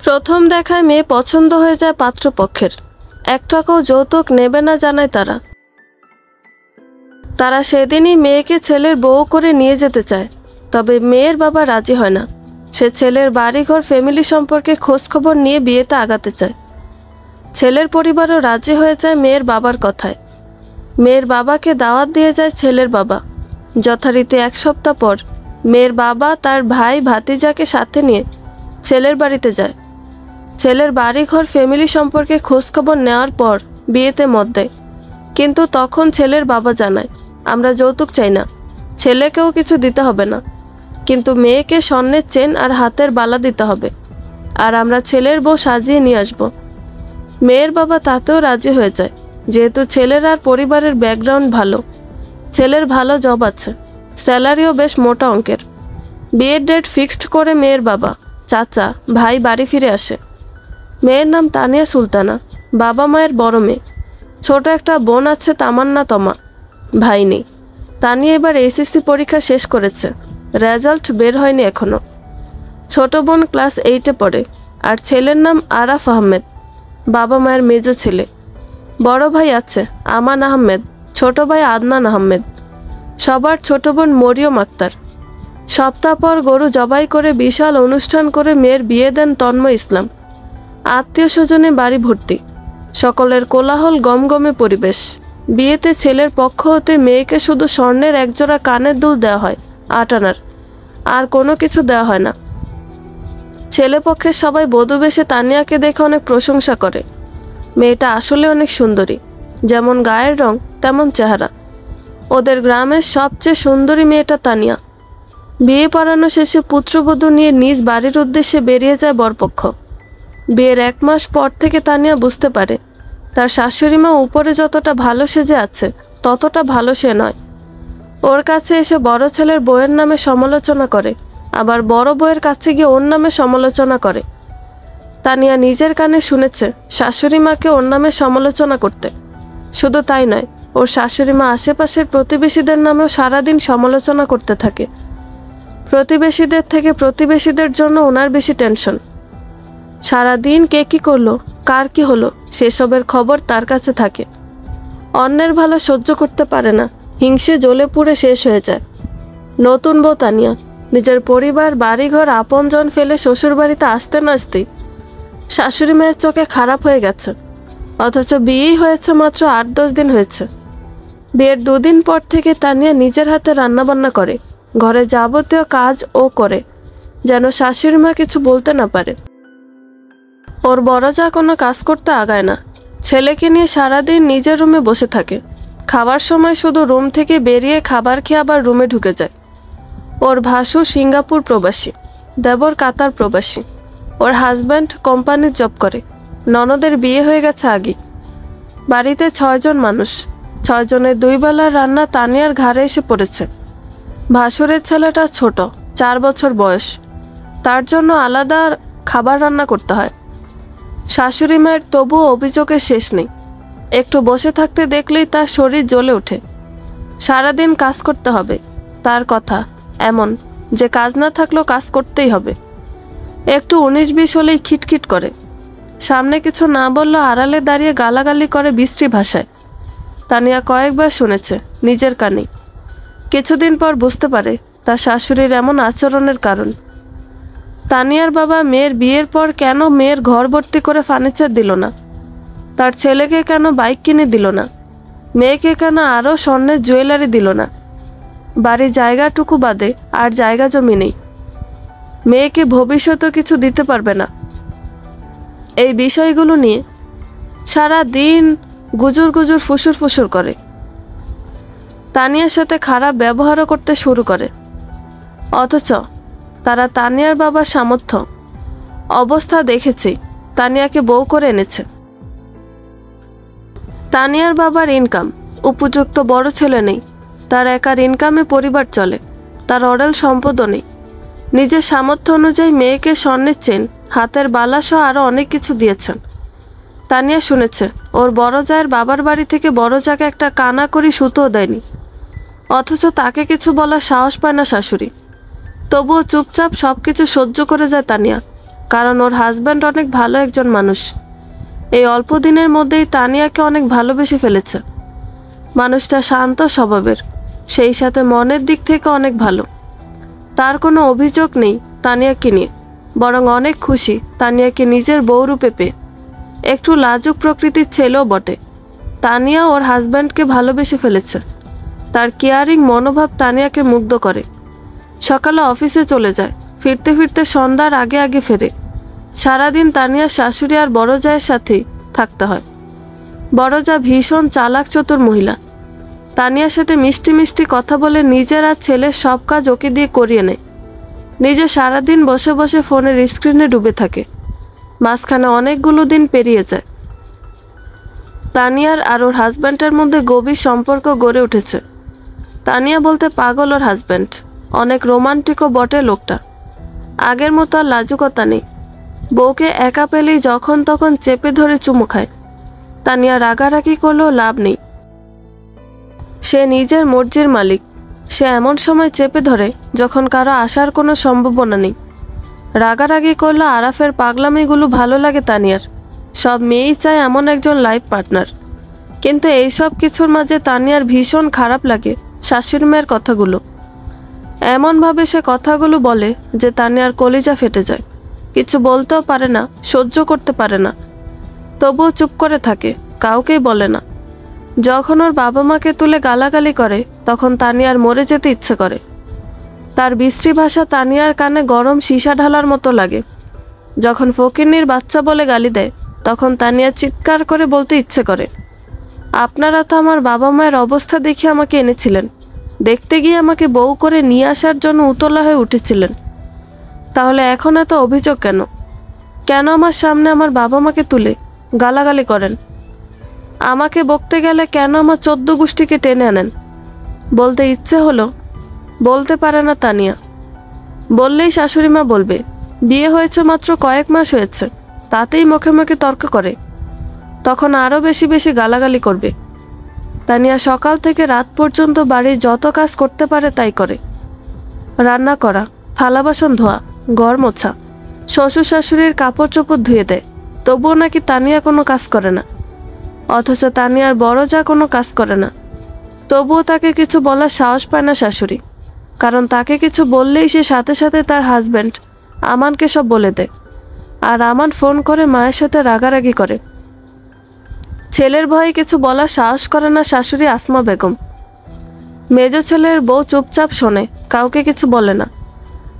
প্রথম দেখায় মেয়ে পছন্দ হয়ে যায় পাত্রপক্ষের। 1 টাকাও যৌতুক নেবে না জানায় তারা সেদিনই মেয়েকে ছেলের বউ করে নিয়ে যেতে চায়। তবে মেয়ের বাবা রাজি হয় না। সে ছেলের বাড়িঘর ফ্যামিলি সম্পর্কে খোঁজখবর নিয়ে বিয়েতে আগাতে চায়। ছেলের পরিবারও রাজি হয়ে যায় মেয়ের বাবার কথায়। মেয়ের বাবাকে দাওয়াত দিয়ে যায় ছেলের বাবা। যথারীতি 1 সপ্তাহ পর মেয়ের বাবা তার ভাই ভাতিজাকে সাথে নিয়ে ছেলের বাড়িতে যায়। ছেলের বাড়িঘর ফ্যামিলি সম্পর্কে খোঁজখবর নেওয়ার পর বিয়েতে মত দেয়। কিন্তু তখন ছেলের বাবা জানায়, আমরা যৌতুক চাই না, ছেলেকেও কিছু দিতে হবে না, কিন্তু মেয়েকে স্বর্ণের চেন আর হাতের বালা দিতে হবে, আর আমরা ছেলের বউ সাজিয়ে নিয়ে আসব। মেয়ের বাবা তাতেও রাজি হয়ে যায়, যেহেতু ছেলের আর পরিবারের ব্যাকগ্রাউন্ড ভালো। ছেলের ভালো জব আছে, স্যালারিও বেশ মোটা অঙ্কের। বিয়ের ডেট ফিক্সড করে মেয়ের বাবা, চাচা, ভাই বাড়ি ফিরে আসে। মেয়ের নাম তানিয়া সুলতানা, বাবা মায়ের বড় মেয়ে। ছোট একটা বোন আছে তামান্না তমা, ভাই নেই। তানিয়া এবার এসএসসি পরীক্ষা শেষ করেছে, রেজাল্ট বের হয়নি এখনো। ছোট বোন ক্লাস 8-এ পড়ে, আর ছেলের নাম আরাফ আহমেদ, বাবা মায়ের মেজ ছেলে। বড় ভাই আছে আমান আহমেদ, ছোট ভাই আদনান আহমেদ। সবার ছোট বোন মরিয়ম আক্তার। সপ্তাহ পর গরু জবাই করে বিশাল অনুষ্ঠান করে মেয়ের বিয়ে দেন তন্ময় ইসলাম। আত্মীয় স্বজনে বাড়ি ভর্তি, সকলের কোলাহল গমগমে পরিবেশ। বিয়েতে ছেলের পক্ষ হতে মেয়েকে শুধু স্বর্ণের 1 জোড়া কানের দুল দেওয়া হয় 8 আনার, আর কোনো কিছু দেওয়া হয় না। ছেলে পক্ষের সবাই বধূ বেশে তানিয়াকে দেখে অনেক প্রশংসা করে। মেয়েটা আসলে অনেক সুন্দরী, যেমন গায়ের রং তেমন চেহারা। ওদের গ্রামের সবচেয়ে সুন্দরী মেয়েটা তানিয়া। বিয়ে পড়ানো শেষে পুত্রবধূ নিয়ে নিজ বাড়ির উদ্দেশ্যে বেরিয়ে যায় বরপক্ষ। বিয়ের 1 মাস পর থেকে তানিয়া বুঝতে পারে তার শাশুড়িমা উপরে যতটা ভালো সেজে আছে ততটা ভালো সে নয়। ওর কাছে এসে বড় ছেলের বউয়ের নামে সমালোচনা করে, আবার বড় বউয়ের কাছে গিয়ে ওর নামে সমালোচনা করে। তানিয়া নিজের কানে শুনেছে শাশুড়িমাকে ওর নামে সমালোচনা করতে। শুধু তাই নয়, ওর শাশুড়িমা আশেপাশের প্রতিবেশীদের নামেও সারাদিন সমালোচনা করতে থাকে। প্রতিবেশীদের থেকে প্রতিবেশীদের জন্য ওনার বেশি টেনশন। সারাদিন কে কী করলো, কার কী হলো, সেসবের খবর তার কাছে থাকে। অন্যের ভালো সহ্য করতে পারে না, হিংসে জ্বলে পুড়ে শেষ হয়ে যায়। নতুন বউ তানিয়া নিজের পরিবার, বাড়িঘর, আপনজন ফেলে শ্বশুরবাড়িতে আসতে না আসতেই শাশুড়ি মায়ের চোখে খারাপ হয়ে গেছে। অথচ বিয়েই হয়েছে মাত্র 8-10 দিন হয়েছে। বিয়ের 2 দিন পর থেকে তানিয়া নিজের হাতে রান্নাবান্না করে, ঘরে যাবতীয় কাজ ও করে, যেন শাশুড়ি মা কিছু বলতে না পারে। ওর বড় যা কোনো কাজ করতে আগায় না। ছেলেকে নিয়ে সারাদিন নিজের রুমে বসে থাকে। খাবার সময় শুধু রুম থেকে বেরিয়ে খাবার খেয়ে আবার রুমে ঢুকে যায়। ওর ভাসুর সিঙ্গাপুর প্রবাসী, দেবর কাতার প্রবাসী। ওর হাজব্যান্ড কোম্পানির জব করে। ননদের বিয়ে হয়ে গেছে আগে। বাড়িতে 6 জন মানুষ, 6 জনের 2 বেলার রান্না তানিয়ার ঘাড়ে এসে পড়েছে। ভাসুরের ছেলেটা ছোট, 4 বছর বয়স, তার জন্য আলাদা খাবার রান্না করতে হয়। শাশুড়ি মায়ের তবুও অভিযোগের শেষ নেই। একটু বসে থাকতে দেখলেই তার শরীর জ্বলে ওঠে। সারাদিন কাজ করতে হবে, তার কথা এমন যে কাজ না থাকলেও কাজ করতেই হবে। একটু 19-20 হলেই খিটখিট করে। সামনে কিছু না বললেও আড়ালে দাঁড়িয়ে গালাগালি করে বিশ্রী ভাষায়। তানিয়া কয়েকবার শুনেছে নিজের কানে। কিছুদিন পর বুঝতে পারে তার শাশুড়ির এমন আচরণের কারণ। তানিয়ার বাবা মেয়ের বিয়ের পর কেন মেয়ের ঘর ভর্তি করে ফার্নিচার দিল না, তার ছেলেকে কেন বাইক কিনে দিল না, মেয়েকে কেন আরও স্বর্ণের জুয়েলারি দিল না। বাড়ির জায়গাটুকু বাদে আর জায়গা জমি নেই। মেয়েকে ভবিষ্যতেও কিছু দিতে পারবে না। এই বিষয়গুলো নিয়ে সারা দিন গুজুর গুজুর ফুসুর ফুসুর করে। তানিয়ার সাথে খারাপ ব্যবহারও করতে শুরু করে। অথচ তারা তানিয়ার বাবার সামর্থ্য অবস্থা দেখেছি তানিয়াকে বউ করে এনেছে। তানিয়ার বাবার ইনকাম উপযুক্ত বড় ছেলে নেই, তার একার ইনকামে পরিবার চলে, তার অডেল সম্পদও নেই। নিজের সামর্থ্য অনুযায়ী মেয়েকে স্বর্ণের চেন, হাতের বালাসহ আরও অনেক কিছু দিয়েছেন। তানিয়া শুনেছে ওর বড় জায়ের বাবার বাড়ি থেকে বড় জায়গা একটা কানা করি সুতোও দেয়নি। অথচ তাকে কিছু বলার সাহস পায় না শাশুড়ি। তবুও চুপচাপ সব কিছু সহ্য করে যায় তানিয়া। কারণ ওর হাজব্যান্ড অনেক ভালো একজন মানুষ। এই অল্প দিনের মধ্যেই তানিয়াকে অনেক ভালোবেসে ফেলেছে। মানুষটা শান্ত স্বভাবের, সেই সাথে মনের দিক থেকে অনেক ভালো। তার কোনো অভিযোগ নেই তানিয়াকে নিয়ে, বরং অনেক খুশি তানিয়াকে নিজের বউরূপে পেয়ে। একটু লাজুক প্রকৃতির ছেলেও বটে। তানিয়া ওর হাজব্যান্ডকে ভালোবেসে ফেলেছে। তার কেয়ারিং মনোভাব তানিয়াকে মুগ্ধ করে। সকালে অফিসে চলে যায়, ফিরতে ফিরতে সন্ধ্যার আগে আগে ফেরে। সারাদিন তানিয়ার শাশুড়ি আর বড় জায়ের সাথেই থাকতে হয়। বড় যা ভীষণ চালাক চতুর মহিলা। তানিয়ার সাথে মিষ্টি মিষ্টি কথা বলে নিজের আর ছেলের সব কাজ ওকে দিয়ে করিয়ে নেয়। নিজে সারাদিন বসে বসে ফোনের স্ক্রিনে ডুবে থাকে। মাঝখানে অনেকগুলো দিন পেরিয়ে যায়। তানিয়ার আর ওর হাজব্যান্ডের মধ্যে গভীর সম্পর্ক গড়ে উঠেছে। তানিয়া বলতে পাগল ওর হাজব্যান্ড। অনেক রোমান্টিকও বটে লোকটা। আগের মতো আর লাজুকতা নেই। বউকে একা পেলেই যখন তখন চেপে ধরে চুমু খায়। তানিয়া রাগারাগি করলেও লাভ নেই। সে নিজের মর্জির মালিক। সে এমন সময় চেপে ধরে যখন কারো আসার কোনো সম্ভাবনা নেই। রাগারাগি করলে আরাফের পাগলামিগুলো ভালো লাগে তানিয়ার। সব মেয়েই চায় এমন একজন লাইফ পার্টনার। কিন্তু এইসব কিছুর মাঝে তানিয়ার ভীষণ খারাপ লাগে শাশুড়ি মায়ের কথাগুলো। এমনভাবে সে কথাগুলো বলে যে তানিয়ার কলিজা ফেটে যায়। কিছু বলতেও পারে না, সহ্য করতে পারে না। তবুও চুপ করে থাকে, কাউকেই বলে না। যখন ওর বাবা মাকে তুলে গালাগালি করে তখন তানিয়ার মরে যেতে ইচ্ছে করে। তার বিশ্রী ভাষা তানিয়ার কানে গরম সীসা ঢালার মতো লাগে। যখন ফকিন্নির বাচ্চা বলে গালি দেয় তখন তানিয়া চিৎকার করে বলতে ইচ্ছে করে, আপনারা তো আমার বাবা মায়ের অবস্থা দেখে আমাকে এনেছিলেন। দেখতে গিয়ে আমাকে বউ করে নিয়ে আসার জন্য উতলা হয়ে উঠেছিলেন। তাহলে এখন এত অভিযোগ কেন? কেন আমার সামনে আমার বাবা মাকে তুলে গালাগালি করেন? আমাকে বকতে গেলে কেন আমার 14 গোষ্ঠীকে টেনে আনেন? বলতে ইচ্ছে হলো, বলতে পারে না তানিয়া। বললেই শাশুড়িমা বলবে, বিয়ে হয়েছে মাত্র কয়েক মাস হয়েছে, তাতেই মুখে মুখে তর্ক করে। তখন আরও বেশি বেশি গালাগালি করবে। তানিয়া সকাল থেকে রাত পর্যন্ত বাড়ির যত কাজ করতে পারে তাই করে। রান্না করা, থালা বাসন ধোয়া, ঘর মোছা, শ্বশুর শাশুড়ির কাপড় চোপড় ধুয়ে দেয়। তবুও নাকি তানিয়া কোনো কাজ করে না। অথচ তানিয়ার বড় যা কোনো কাজ করে না। তবুও তাকে কিছু বলার সাহস পায় না শাশুড়ি। কারণ তাকে কিছু বললেই সে সাথে সাথে তার হাজব্যান্ড আমানকে সব বলে দেয়। আর আমান ফোন করে মায়ের সাথে রাগারাগি করে। ছেলের ভয়ে কিছু বলার সাহস করে না শাশুড়ি আসমা বেগম। মেজ ছেলের বউ চুপচাপ শোনে, কাউকে কিছু বলে না।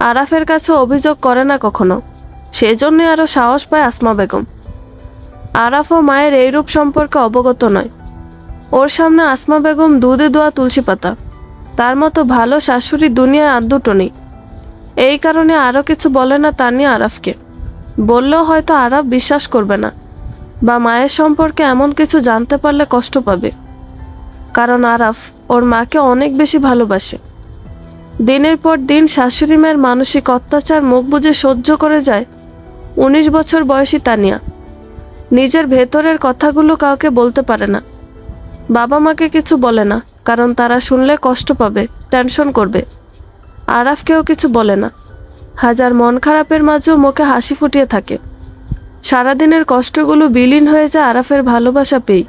আরাফের কাছে অভিযোগ করে না কখনো। সেজন্যই আরও সাহস পায় আসমা বেগম। আরাফ ও মায়ের এইরূপ সম্পর্কে অবগত নয়। ওর সামনে আসমা বেগম দুধে দোয়া তুলসী পাতা। তার মতো ভালো শাশুড়ি দুনিয়ায় আর দুটো নেই। এই কারণে আরও কিছু বলে না তানিয়া আরাফকে। বললেও হয়তো আরাফ বিশ্বাস করবে না, বা মায়ের সম্পর্কে এমন কিছু জানতে পারলে কষ্ট পাবে। কারণ আরাফ ওর মাকে অনেক বেশি ভালোবাসে। দিনের পর দিন শাশুড়ি মায়ের মানসিক অত্যাচার মুখ বুজে সহ্য করে যায় 19 বছর বয়সী তানিয়া। নিজের ভেতরের কথাগুলো কাউকে বলতে পারে না। বাবা মাকে কিছু বলে না, কারণ তারা শুনলে কষ্ট পাবে, টেনশন করবে। আরাফকেও কিছু বলে না। হাজার মন খারাপের মাঝেও মুখে হাসি ফুটিয়ে থাকে। সারাদিনের কষ্টগুলো বিলীন হয়ে যায় আরাফের ভালোবাসা পেয়ে।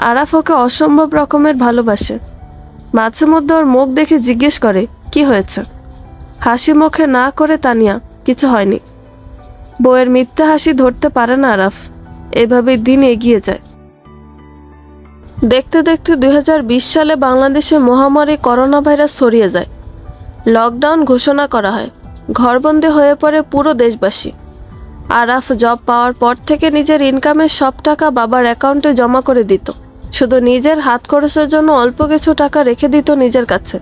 আরাফ ওকে অসম্ভব রকমের ভালোবাসে। মাঝে মধ্যে ওর মুখ দেখে জিজ্ঞেস করে, কি হয়েছে? হাসি মুখে না করে তানিয়া, কিছু হয়নি। বউয়ের মিথ্যে হাসি ধরতে পারে না আরাফ। এভাবে দিন এগিয়ে যায়। দেখতে দেখতে 2020 সালে বাংলাদেশে মহামারী করোনা ভাইরাস ছড়িয়ে যায়। লকডাউন ঘোষণা করা হয়। ঘরবন্দি হয়ে পড়ে পুরো দেশবাসী। আরাফ জব পাওয়ার পর থেকে নিজের ইনকামের সব টাকা বাবার অ্যাকাউন্টে জমা করে দিত। শুধু নিজের হাত খরচের জন্য অল্প কিছু টাকা রেখে দিত নিজের কাছে।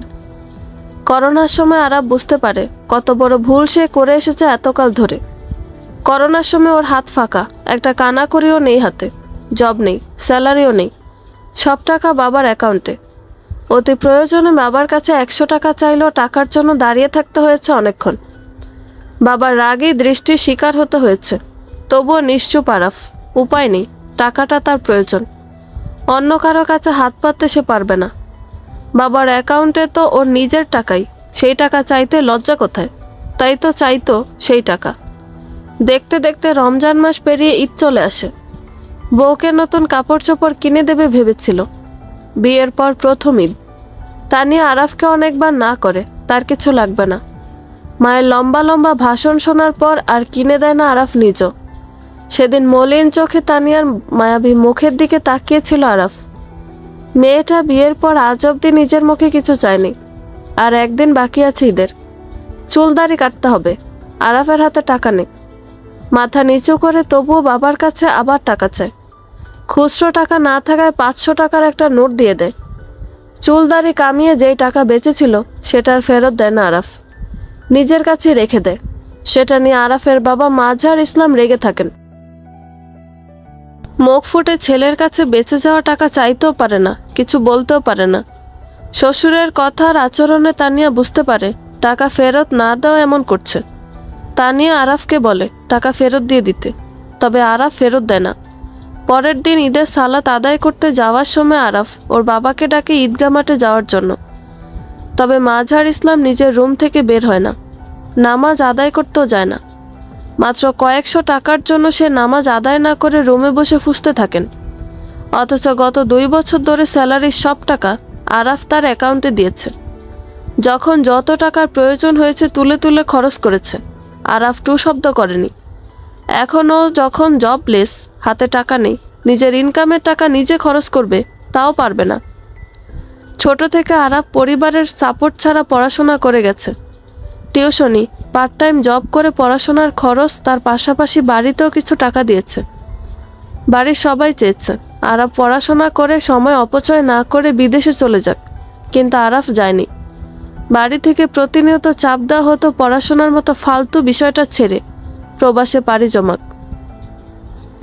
করোনার সময় আরাফ বুঝতে পারে কত বড় ভুল সে করে এসেছে এতকাল ধরে। করোনার সময় ওর হাত ফাঁকা, একটা কানাকড়িও নেই হাতে, জব নেই, স্যালারিও নেই। সব টাকা বাবার অ্যাকাউন্টে। অতি প্রয়োজনে বাবার কাছে 100 টাকা চাইলেও টাকার জন্য দাঁড়িয়ে থাকতে হয়েছে অনেকক্ষণ। বাবার রাগে দৃষ্টির শিকার হতে হয়েছে। তবুও নিশ্চুপ আরাফ। উপায় নেই, টাকাটা তার প্রয়োজন। অন্য কারো কাছে হাত পাততে সে পারবে না। বাবার অ্যাকাউন্টে তো ওর নিজের টাকাই, সেই টাকা চাইতে লজ্জা কোথায়? তাই তো চাইতো সেই টাকা। দেখতে দেখতে রমজান মাস পেরিয়ে ঈদ চলে আসে। বউকে নতুন কাপড় চোপড় কিনে দেবে ভেবেছিল। বিয়ের পর প্রথম ঈদ। তানিয়া আরাফকে অনেকবার না করে, তার কিছু লাগবে না। মায়ের লম্বা লম্বা ভাষণ শোনার পর আর কিনে দেয় না আরাফ নিজও। সেদিন মলিন চোখে তানিয়ার মায়াবী মুখের দিকে তাকিয়েছিল আরাফ। মেয়েটা বিয়ের পর আজ অব্দি নিজের মুখে কিছু চায়নি। আর একদিন বাকি আছে ঈদের। চুলদাড়ি কাটতে হবে। আরাফের হাতে টাকা নেই। মাথা নিচু করে তবুও বাবার কাছে আবার টাকা চায়। খুচরো টাকা না থাকায় 500 টাকার একটা নোট দিয়ে দেয়। চুলদাড়ি কামিয়ে যেই টাকা বেঁচেছিল সেটার ফেরত দেয় না আরাফ, নিজের কাছেই রেখে দেয়। সেটা নিয়ে আরাফের বাবা মাঝহার ইসলাম রেগে থাকেন। মুখ ফুটে ছেলের কাছে বেঁচে যাওয়া টাকা চাইতেও পারে না, কিছু বলতেও পারে না। শ্বশুরের কথা আর আচরণে তানিয়া বুঝতে পারে টাকা ফেরত না দেওয়া এমন করছে। তানিয়া আরাফকে বলে টাকা ফেরত দিয়ে দিতে, তবে আরাফ ফেরত দেয় না। পরের দিন ঈদের সালাত আদায় করতে যাওয়ার সময় আরাফ ওর বাবাকে ডাকে ঈদগাহ মাঠে যাওয়ার জন্য। তবে মাঝহার ইসলাম নিজের রুম থেকে বের হয় না, নামাজ আদায় করতেও যায় না। মাত্র কয়েকশো টাকার জন্য সে নামাজ আদায় না করে রুমে বসে ফুঁসতে থাকেন। অথচ গত 2 বছর ধরে স্যালারির সব টাকা আরাফ তার অ্যাকাউন্টে দিয়েছে। যখন যত টাকার প্রয়োজন হয়েছে তুলে তুলে খরচ করেছে। আরাফ টু শব্দ করেনি। এখনও যখন জবলেস, হাতে টাকা নেই, নিজের ইনকামের টাকা নিজে খরচ করবে তাও পারবে না। ছোট থেকে আরাফ পরিবারের সাপোর্ট ছাড়া পড়াশোনা করে গেছে। টিউশনি, পার্ট টাইম জব করে পড়াশোনার খরচ, তার পাশাপাশি বাড়িতেও কিছু টাকা দিয়েছে। বাড়ির সবাই চেয়েছে আরাফ পড়াশোনা করে সময় অপচয় না করে বিদেশে চলে যাক, কিন্তু আরাফ যায়নি। বাড়ি থেকে প্রতিনিয়ত চাপ দেওয়া হতো পড়াশোনার মতো ফালতু বিষয়টা ছেড়ে প্রবাসে পাড়ি জমাক,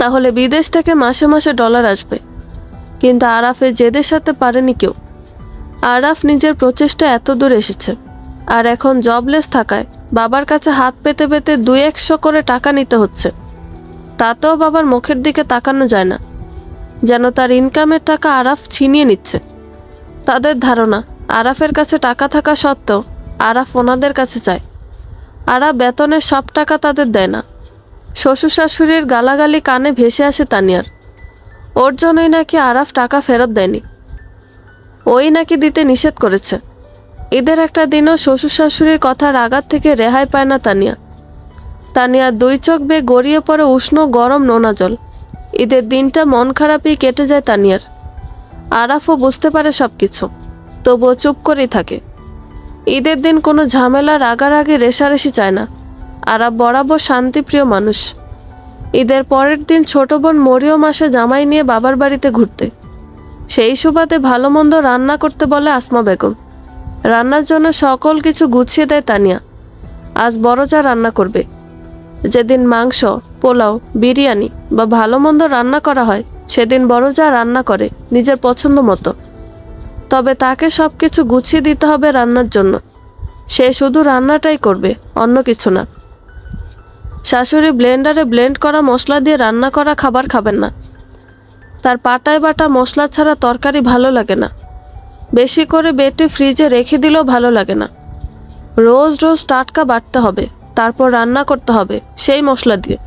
তাহলে বিদেশ থেকে মাসে মাসে ডলার আসবে। কিন্তু আরাফের জেদের সাথে পারেনি কেউ। আরাফ নিজের প্রচেষ্টা এত দূর এসেছে, আর এখন জবলেস থাকায় বাবার কাছে হাত পেতে পেতে 200 করে টাকা নিতে হচ্ছে। তাতেও বাবার মুখের দিকে তাকানো যায় না, যেন তার ইনকামের টাকা আরাফ ছিনিয়ে নিচ্ছে। তাদের ধারণা আরাফের কাছে টাকা থাকা সত্ত্বেও আরাফ ওনাদের কাছে চায়। আরাফ বেতনের সব টাকা তাদের দেয় না। শ্বশুর শাশুড়ির গালাগালি কানে ভেসে আসে তানিয়ার। ওর জন্যই নাকি আরাফ টাকা ফেরত দেয়নি, ওই নাকি দিতে নিষেধ করেছে। ঈদের একটা দিনও শ্বশুর শাশুড়ির কথার আঘাত থেকে রেহাই পায় না তানিয়া। তানিয়ার 2 চোখ বেয়ে গড়িয়ে পড়ে উষ্ণ গরম নোনা জল। ঈদের দিনটা মন খারাপই কেটে যায় তানিয়ার। আরাফও বুঝতে পারে সব কিছু, তবুও চুপ করেই থাকে। ঈদের দিন কোনো ঝামেলা, রাগারাগি, রেষারেষি চায় না। আরাফ বরাবর শান্তিপ্রিয় মানুষ। ঈদের পরের দিন ছোট বোন মরিয়ম আসে জামাই নিয়ে বাবার বাড়িতে ঘুরতে। সেই সুবাদে ভালো মন্দ রান্না করতে বলে আসমা বেগম। রান্নার জন্য সকল কিছু গুছিয়ে দেয় তানিয়া। আজ বড় যা রান্না করবে। যেদিন মাংস, পোলাও, বিরিয়ানি বা ভালো মন্দ রান্না করা হয় সেদিন বড় যা রান্না করে নিজের পছন্দ মতো। তবে তাকে সব কিছু গুছিয়ে দিতে হবে রান্নার জন্য। সে শুধু রান্নাটাই করবে, অন্য কিছু না। শাশুড়ি ব্লেন্ডারে ব্লেন্ড করা মশলা দিয়ে রান্না করা খাবার খাবেন না। তার পাটায় বাটা মশলা ছাড়া তরকারি ভালো লাগে না। বেশি করে বেটে ফ্রিজে রেখে দিলেও ভালো লাগে না। রোজ রোজ টাটকা বাটতে হবে, তারপর রান্না করতে হবে সেই মশলা দিয়ে।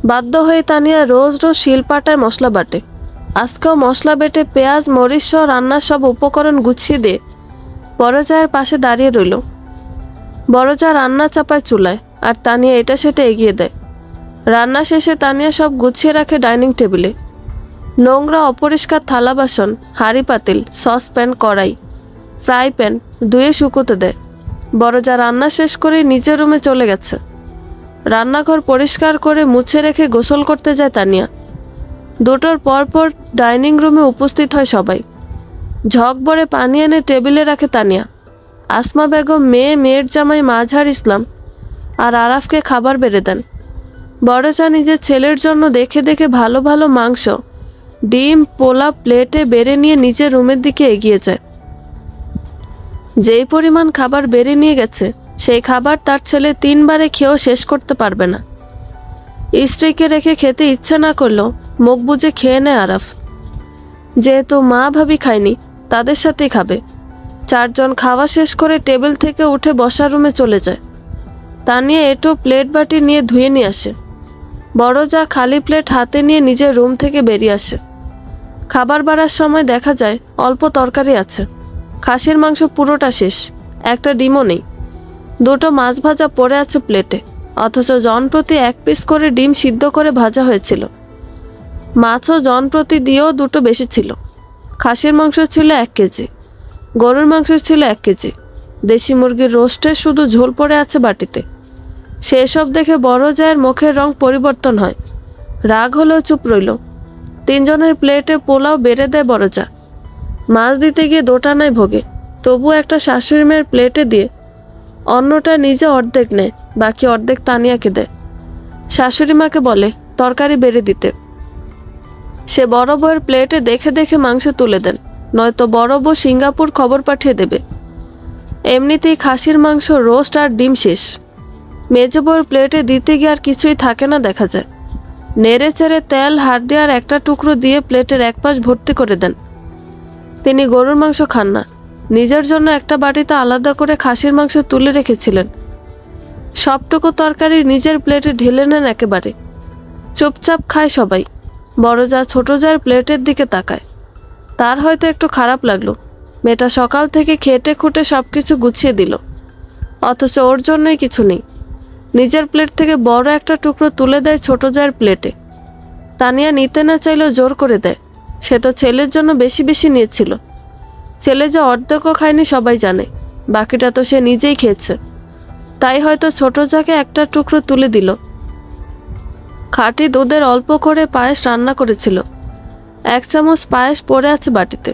বাধ্য হয়ে তানিয়া রোজ রোজ শিলপাটায় মশলা বাটে। আজকেও মশলা বেটে পেঁয়াজ, মরিচ সহ রান্নার সব উপকরণ গুছিয়ে দিয়ে বড় জায়ের পাশে দাঁড়িয়ে রইল। বড় যা রান্না চাপায় চুলায়, আর তানিয়া এটা সেটা এগিয়ে দেয়। রান্না শেষে তানিয়া সব গুছিয়ে রাখে ডাইনিং টেবিলে। নোংরা অপরিষ্কার থালা বাসন, হাঁড়ি পাতিল, সসপ্যান, কড়াই, ফ্রাই প্যান ধুয়ে শুকোতে দেয়। বড় যা রান্না শেষ করে নিজের রুমে চলে গেছে। রান্নাঘর পরিষ্কার করে মুছে রেখে গোসল করতে যায় তানিয়া। 2টোর পরপর ডাইনিং রুমে উপস্থিত হয় সবাই। ঝক ভরে পানি এনে টেবিলে রাখে তানিয়া। আসমা বেগম, মেয়ের জামাই মাঝহার ইসলাম আর আরাফকে খাবার বেড়ে দেন। বড় যা নিজের ছেলের জন্য দেখে দেখে ভালো ভালো মাংস, ডিম, পোলাও প্লেটে বেড়ে নিয়ে নিজের রুমের দিকে এগিয়ে যায়। যেই পরিমাণ খাবার বেড়ে নিয়ে গেছে সেই খাবার তার ছেলে 3 বারে খেয়েও শেষ করতে পারবে না। স্ত্রীকে রেখে খেতে ইচ্ছে না করলেও মুখ বুজে খেয়ে নেয় আরাফ। যেহেতু মা ভাবি খায়নি, তাদের সাথেই খাবে। 4 জন খাওয়া শেষ করে টেবিল থেকে উঠে বসার রুমে চলে যায়। তানিয়া এটো প্লেট বাটি নিয়ে ধুয়ে নিয়ে আসে। বড় যা খালি প্লেট হাতে নিয়ে নিজের রুম থেকে বেরিয়ে আসে। খাবার বাড়ার সময় দেখা যায় অল্প তরকারি আছে, খাসির মাংস পুরোটা শেষ, একটা ডিমও নেই। দুটো মাছ ভাজা পড়ে আছে প্লেটে, অথচ জনপ্রতি 1 পিস করে ডিম সিদ্ধ করে ভাজা হয়েছিল। মাছও জনপ্রতি দিয়েও দুটো বেশি ছিল। খাসির মাংস ছিল 1 কেজি, গরুর মাংস ছিল 1 কেজি, দেশি মুরগির রোস্টের শুধু ঝোল পড়ে আছে বাটিতে। সেসব দেখে বড় জায়ের মুখের রং পরিবর্তন হয়, রাগ হলেও চুপ রইল। 3 জনের প্লেটে পোলাও বেড়ে দেয় বড় যা। মাছ দিতে গিয়ে দোটানায় ভোগে, তবু একটা শাশুড়ি মেয়ের প্লেটে দিয়ে অন্যটা নিজে অর্ধেক নেয়, বাকি অর্ধেক তানিয়াকে দেয়। শাশুড়ি মাকে বলে তরকারি বেড়ে দিতে। সে বড় বউয়ের প্লেটে দেখে দেখে মাংস তুলে দেন, নয়তো বড় বউ সিঙ্গাপুর খবর পাঠিয়ে দেবে। এমনিতেই খাসির মাংস, রোস্ট আর ডিম শেষ। মেজ বউয়ের প্লেটে দিতে গিয়ে আর কিছুই থাকে না দেখা যায়। নেড়ে চেড়ে তেল, হাড্ডি আর একটা টুকরো দিয়ে প্লেটের এক পাশ ভর্তি করে দেন। তিনি গরুর মাংস খান না, নিজের জন্য একটা বাটিতে আলাদা করে খাসির মাংস তুলে রেখেছিলেন। সবটুকু তরকারি নিজের প্লেটে ঢেলে নেন একেবারে। চুপচাপ খায় সবাই। বড় যা ছোট যার প্লেটের দিকে তাকায়। তার হয়তো একটু খারাপ লাগলো, মেয়েটা সকাল থেকে খেটে খুঁটে সব কিছু গুছিয়ে দিল, অথচ ওর জন্যই কিছু নেই। নিজের প্লেট থেকে বড় একটা টুকরো তুলে দেয় ছোট জায়ের প্লেটে। তানিয়া নিতে না চাইলেও জোর করে দেয়, সে তো ছেলের জন্য বেশি বেশি নিয়েছিল। ছেলে যে অর্ধেকও খায়নি সবাই জানে, বাকিটা তো সে নিজেই খেয়েছে। তাই হয়তো ছোট জাকে একটা টুকরো তুলে দিল। খাঁটি দুধের অল্প করে পায়েস রান্না করেছিল, 1 চামচ পায়েস পড়ে আছে বাটিতে।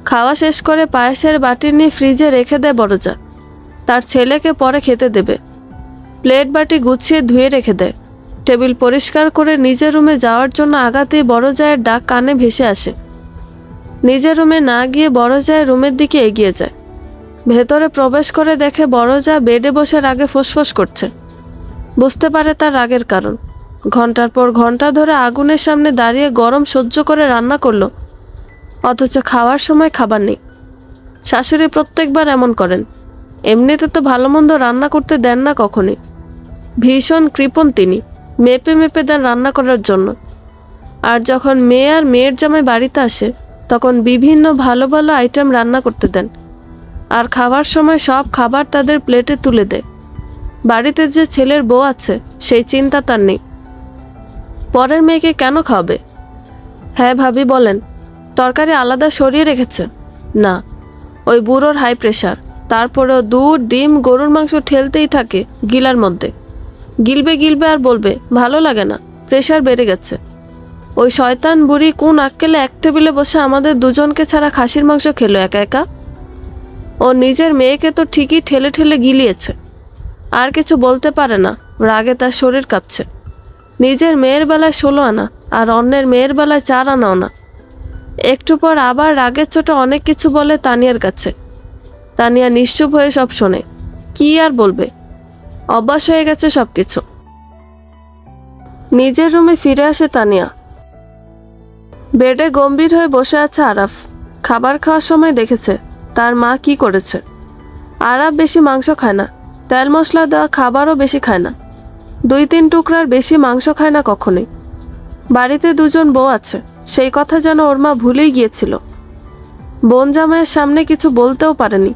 খাওয়া শেষ করে পায়েসের বাটি নিয়ে ফ্রিজে রেখে দেয় বড় যা, তার ছেলেকে পরে খেতে দেবে। প্লেট বাটি গুছিয়ে ধুয়ে রেখে দেয়। টেবিল পরিষ্কার করে নিজের রুমে যাওয়ার জন্য আগাতেই বড় জায়ের ডাক কানে ভেসে আসে। নিজের রুমে না গিয়ে বড় জায়ের রুমের দিকে এগিয়ে যায়। ভেতরে প্রবেশ করে দেখে বড় যা বেডে বসে রাগে ফোঁসফোঁস করছে। বুঝতে পারে তার রাগের কারণ। ঘন্টার পর ঘন্টা ধরে আগুনের সামনে দাঁড়িয়ে গরম সহ্য করে রান্না করলো, অথচ খাওয়ার সময় খাবার নেই। শাশুড়ি প্রত্যেকবার এমন করেন, এমনিতে তো ভালো মন্দ রান্না করতে দেন না কখনই। ভীষণ কৃপণ তিনি, মেপে মেপে দেন রান্না করার জন্য। আর যখন মেয়ে আর মেয়ের জামাই বাড়িতে আসে, তখন বিভিন্ন ভালো ভালো আইটেম রান্না করতে দেন, আর খাওয়ার সময় সব খাবার তাদের প্লেটে তুলে দেয়। বাড়িতে যে ছেলের বউ আছে সেই চিন্তা তার নেই। পরের মেয়েকে কেন খাওয়াবে? হ্যাঁ ভাবি বলেন, তরকারি আলাদা সরিয়ে রেখেছে? না, ওই বুড়োর হাই প্রেশার, তারপরেও দুধ, ডিম, গরুর মাংস ঠেলতেই থাকে গিলার মধ্যে। গিলবে গিলবে আর বলবে ভালো লাগে না, প্রেশার বেড়ে গেছে। ওই শয়তান বুড়ি কোন আক্কেলে এক টেবিলে বসে আমাদের দুজনকে ছাড়া খাসির মাংস খেলো একা একা। ও নিজের মেয়েকে তো ঠিকই ঠেলে ঠেলে গিলিয়েছে, আর কিছু বলতে পারে না, রাগে তার শরীর কাঁপছে। নিজের মেয়ের বেলায় 16 আনা আর অন্যের মেয়ের বেলায় 4 আনাও না। একটু পর আবার রাগের চোটে অনেক কিছু বলে তানিয়ার কাছে। তানিয়া নিশ্চুপ হয়ে সব শোনে, কি আর বলবে, অভ্যাস হয়ে গেছে সবকিছু। নিজের রুমে ফিরে আসে তানিয়া। বেডে গম্ভীর হয়ে বসে আছে আরাফ। খাবার খাওয়ার সময় দেখেছে তার মা কি করেছে। আরাফ বেশি মাংস খায় না, তেল মশলা দেওয়া খাবারও বেশি খায় না, 2-3 টুকরার বেশি মাংস খায় না কখনোই। বাড়িতে 2 জন বউ আছে, সেই কথা যেন ওর মা ভুলেই গিয়েছিল। বোন জামাইয়ের সামনে কিছু বলতেও পারেনি।